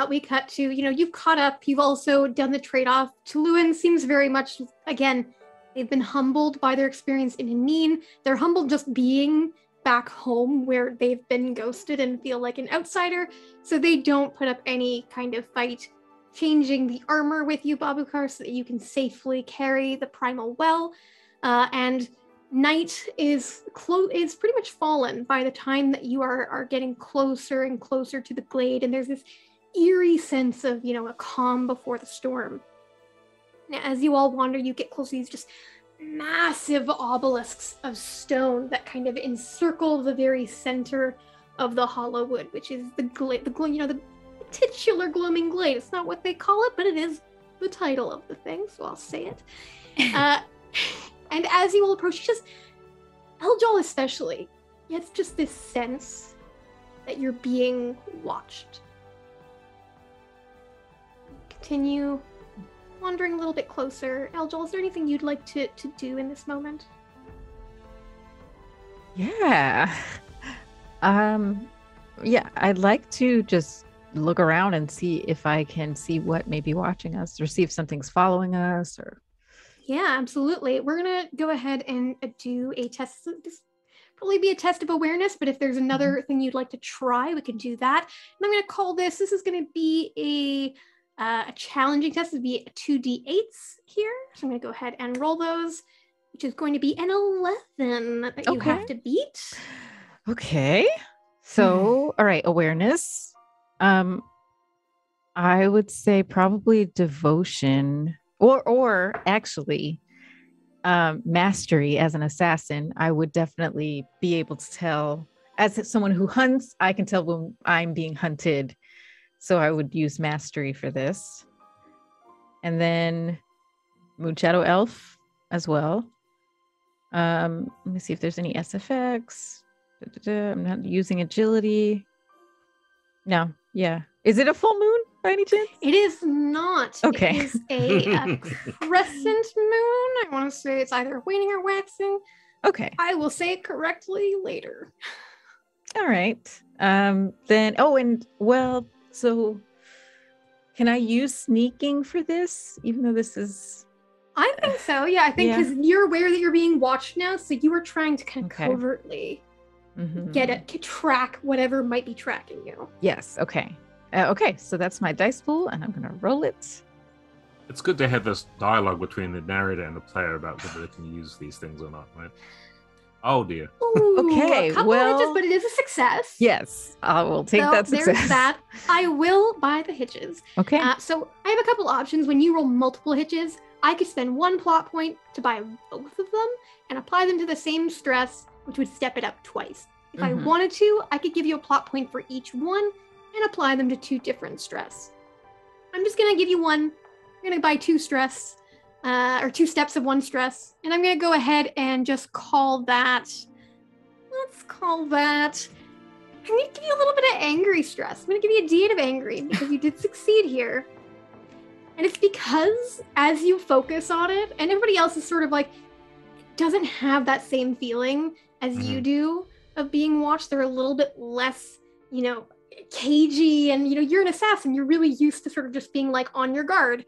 We cut to, you've caught up. You've also done the trade-off. Tuluan seems very much, again, they've been humbled by their experience in Aneen. They're humbled just being back home where they've been ghosted and feel like an outsider. So they don't put up any kind of fight changing the armor with you, Babukar, so that you can safely carry the primal well. And night is pretty much fallen by the time that you are getting closer and closer to the glade. And there's this eerie sense of, a calm before the storm. Now, as you all wander, you get close to these just massive obelisks of stone that kind of encircle the very center of the hollow wood, which is the titular gloaming glade. It's not what they call it, but it is the title of the thing, so I'll say it. And as you all approach, Eljal especially, it's just this sense that you're being watched. Continue wandering a little bit closer. Eljal, is there anything you'd like to do in this moment? Yeah. Yeah, I'd like to just look around and see if I can see what may be watching us, or see if something's following us, or... Yeah, absolutely. We're going to go ahead and do a test. This probably be a test of awareness, but if there's another thing you'd like to try, we can do that. And I'm going to call this is going to be a challenging test. It'd be 2d8s here. So I'm going to go ahead and roll those, which is going to be an 11 that you have to beat. Okay. So, all right, awareness. I would say probably devotion. Or actually, mastery as an assassin. I would definitely be able to tell, as someone who hunts, I can tell when I'm being hunted. So I would use mastery for this. And then Moonshadow Elf as well. Let me see if there's any SFX. I'm not using agility. No, yeah. Is it a full moon by any chance? It is not. Okay. It is a crescent moon. I want to say it's either waning or waxing. Okay. I will say it correctly later. All right. So can I use sneaking for this, even though this is... I think so, yeah. I think because you're aware that you're being watched now, so you were trying to kind of covertly track whatever might be tracking you. Yes, okay. Okay, so that's my dice pool, and I'm going to roll it. It's good to have this dialogue between the narrator and the player about whether they can use these things or not, right? Oh, dear. Ooh, okay, a couple hitches, but it is a success. Yes, I will take that success. There's that. I will buy the hitches. Okay. So I have a couple options. When you roll multiple hitches, I could spend 1 plot point to buy both of them and apply them to the same stress, which would step it up twice. If I wanted to, I could give you a plot point for each one and apply them to 2 different stress. I'm just going to give you one. I'm going to buy 2 stress, or 2 steps of 1 stress. And I'm going to go ahead and just call that, let's call that, I'm going to give you a little bit of angry stress. I'm going to give you a D8 of angry because you did succeed here. And it's because as you focus on it, and everybody else is sort of like, doesn't have that same feeling as you do of being watched. They're a little bit less, cagey, and you're an assassin. You're really used to sort of just being like on your guard.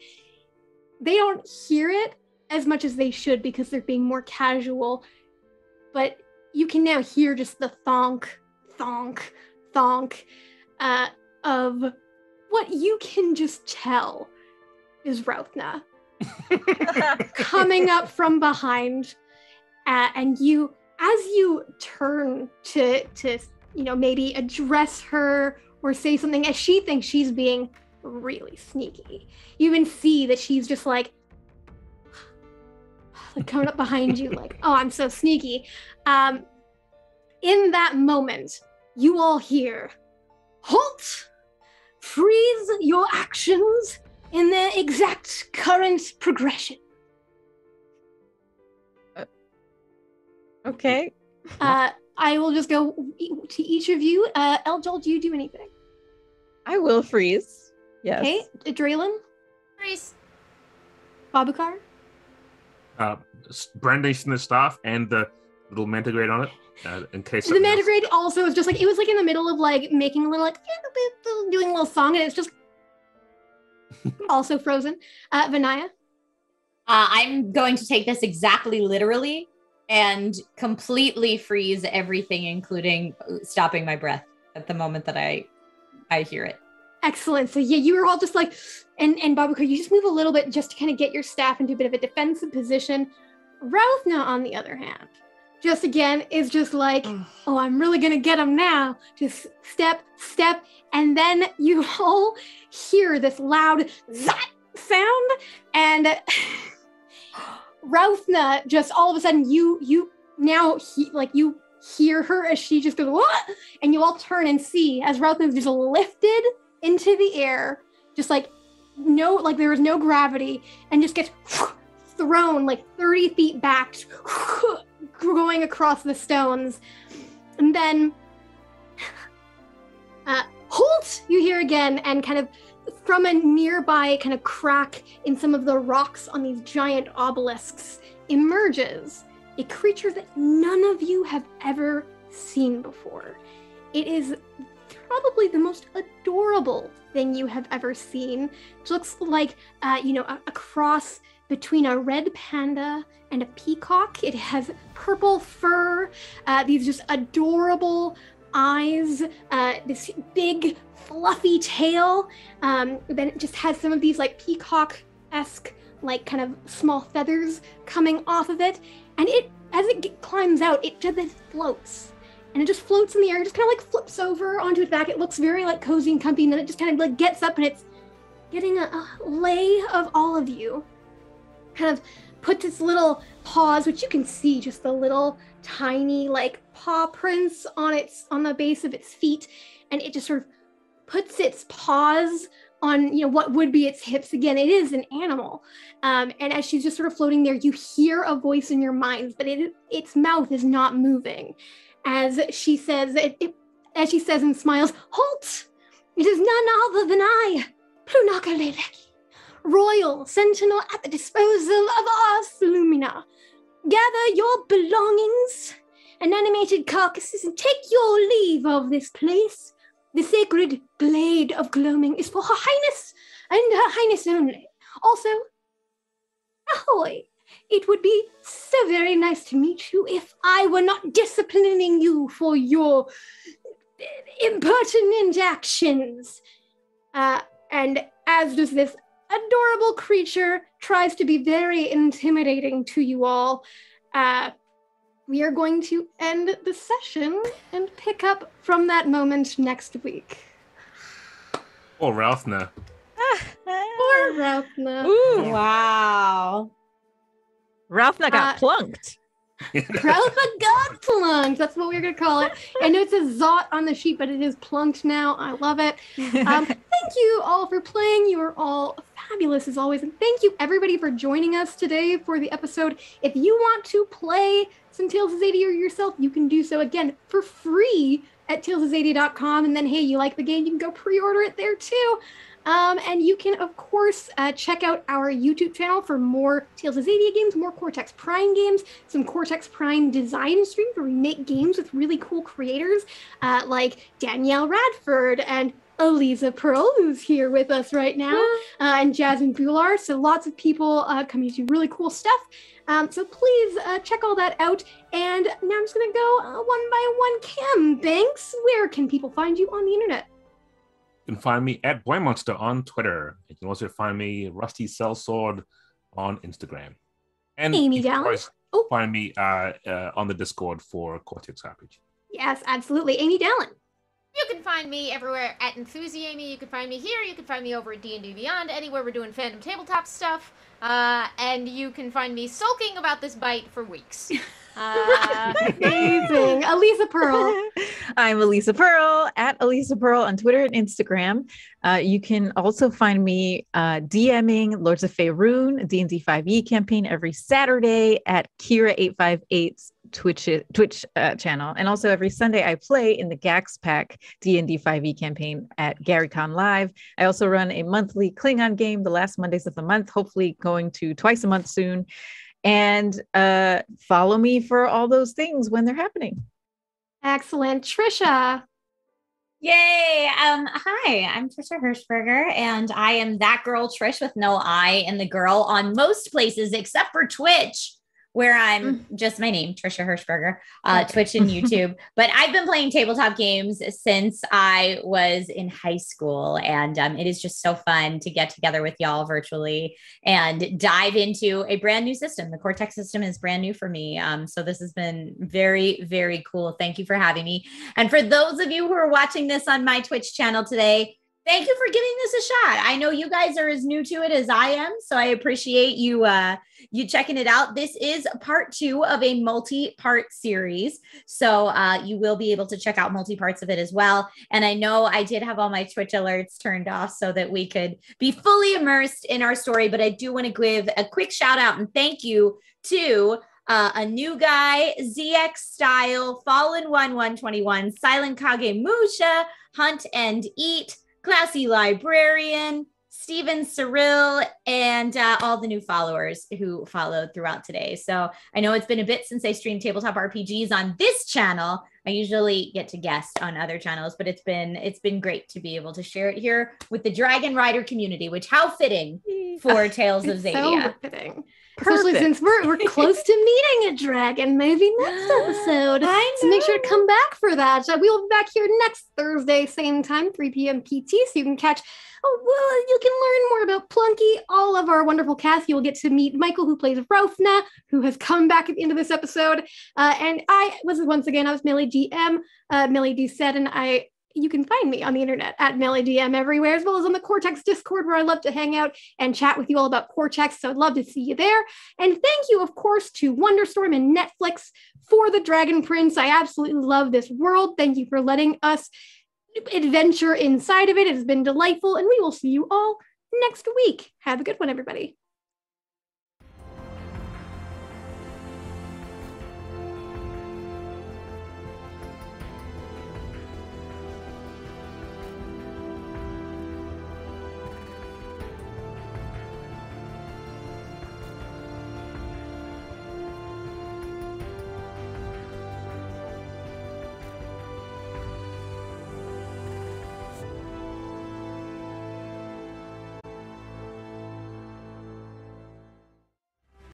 They don't hear it as much as they should because they're being more casual. But you can now hear just the thonk, thonk, thonk of what you can just tell is Routhna coming up from behind, and you, as you turn to maybe address her or say something, as she thinks she's being really sneaky, you even see that she's just like coming up behind you, like, oh, I'm so sneaky. In that moment, you all hear, halt, freeze your actions in their exact current progression. Okay. I will just go to each of you. Eljal, do you do anything? I will freeze. Yes. Okay. Draylen? Freeze. Babukar? Brandishing the staff and the little mantigrade on it in case. The mantigrade also is just like, it was like in the middle of like making a little like doing a little song, and it's just also frozen. Vinaya? I'm going to take this exactly literally and completely freeze everything, including stopping my breath at the moment that I hear it. Excellent. So yeah, you were all just like, and Babuka, you just move a little bit just to kind of get your staff into a bit of a defensive position. Routhna, on the other hand, just again is just like, oh, I'm really gonna get him now. Just step, and then you all hear this loud zat sound, and Routhna just all of a sudden you hear her as she just goes, what? And you all turn and see as Routhna is just lifted into the air, just like there was no gravity, and just gets thrown like 30 feet back, going across the stones. And then Holt, you hear again, and kind of from a nearby kind of crack in some of the rocks on these giant obelisks emerges a creature that none of you have ever seen before. It is probably the most adorable thing you have ever seen. It looks like, a cross between a red panda and a peacock. It has purple fur, these just adorable eyes, this big fluffy tail. Then it just has some of these like peacock-esque, like kind of small feathers coming off of it. And as it climbs out, it just floats. And it just floats in the air, just kind of like flips over onto its back. It looks very like cozy and comfy, and then it just kind of like gets up and it's getting a lay of all of you. Kind of puts its little paws, which you can see just the little tiny like paw prints on the base of its feet, and it just sort of puts its paws on what would be its hips. Again, it is an animal, and as she's just sort of floating there, you hear a voice in your minds, but its mouth is not moving. As she says and smiles, Halt! It is none other than I, Plunaka Leleki, royal sentinel at the disposal of Ars Lumina. Gather your belongings and animated carcasses and take your leave of this place. The sacred glade of gloaming is for Her Highness and Her Highness only. Also, ahoy! It would be so very nice to meet you if I were not disciplining you for your impertinent actions. And as does this adorable creature tries to be very intimidating to you all, we are going to end the session and pick up from that moment next week. Or Routhna. Poor Routhna. Ooh, Wow. Routhna got plunked. Routhna got plunked. That's what we're going to call it. I know it says Zot on the sheet, but it is plunked now. I love it. Thank you all for playing. You are all fabulous as always. And thank you everybody for joining us today for the episode. If you want to play some Tales of Zadia yourself, you can do so again for free at talesofzadia.com. And then, hey, you like the game, you can go pre-order it there too. And you can, of course, check out our YouTube channel for more Tales of Zadia games, more Cortex Prime games, some Cortex Prime design streams where we make games with really cool creators like Danielle Radford and Eliza Pearl, who's here with us right now, and Jasmine Bular. So lots of people coming to do really cool stuff. So please check all that out. And now I'm just going to go one by one. Cam Banks, where can people find you on the internet? You can find me at BoyMonster on Twitter. You can also find me Rusty Sellsword on Instagram. And Amy you can Dallin. always find me on the Discord for Cortex RPG. Yes, absolutely. Amy Dallin. You can find me everywhere at Enthusiamy. You can find me here. You can find me over at D&D Beyond, anywhere we're doing fandom tabletop stuff. And you can find me sulking about this bite for weeks. Amazing. Elisa Pearl. I'm Elisa Pearl at Elisa Pearl on Twitter and Instagram. You can also find me DMing Lords of Faerun, D&D 5e campaign every Saturday at Kira858's Twitch channel. And also every Sunday I play in the Gax Pack D&D 5e campaign at GaryCon Live. I also run a monthly Klingon game the last Mondays of the month, hopefully going to twice a month soon. and follow me for all those things when they're happening. Excellent. Trisha. Yay. Hi, I'm Trisha Hirschberger, and I am that girl Trish with no I in the girl on most places except for Twitch, where I'm just my name, Trisha Hirschberger, Twitch and YouTube. But I've been playing tabletop games since I was in high school, and it is just so fun to get together with y'all virtually and dive into a brand new system. The Cortex system is brand new for me. So this has been very, very cool. Thank you for having me. And for those of you who are watching this on my Twitch channel today, thank you for giving this a shot. I know you guys are as new to it as I am, so I appreciate you you checking it out. This is part 2 of a multi-part series, so you will be able to check out multi-parts of it as well. And I know I did have all my Twitch alerts turned off so that we could be fully immersed in our story, but I do want to give a quick shout out and thank you to a new guy, ZX Style, Fallen 121, Silent Kage Musha, Hunt and Eat, Classy Librarian, Steven Cyril, and all the new followers who followed throughout today. So I know it's been a bit since I streamed tabletop RPGs on this channel. I usually get to guest on other channels, but it's been great to be able to share it here with the Dragon Rider community, which how fitting for Tales of Xadia. So fitting. Especially since we're close to meeting a dragon, maybe next episode. So make sure to come back for that. We will be back here next Thursday, same time, 3 p.m. PT, so you can catch, you can learn more about Plunky, all of our wonderful cast. You'll get to meet Michael, who plays Rofna, who has come back at the end of this episode. And I was Melly GM, Melly D said, and you can find me on the internet at MellyDM everywhere, as well as on the Cortex Discord, where I love to hang out and chat with you all about Cortex. So I'd love to see you there. And thank you, of course, to Wonderstorm and Netflix for the Dragon Prince. I absolutely love this world. Thank you for letting us adventure inside of it. It has been delightful, and we will see you all next week. Have a good one, everybody.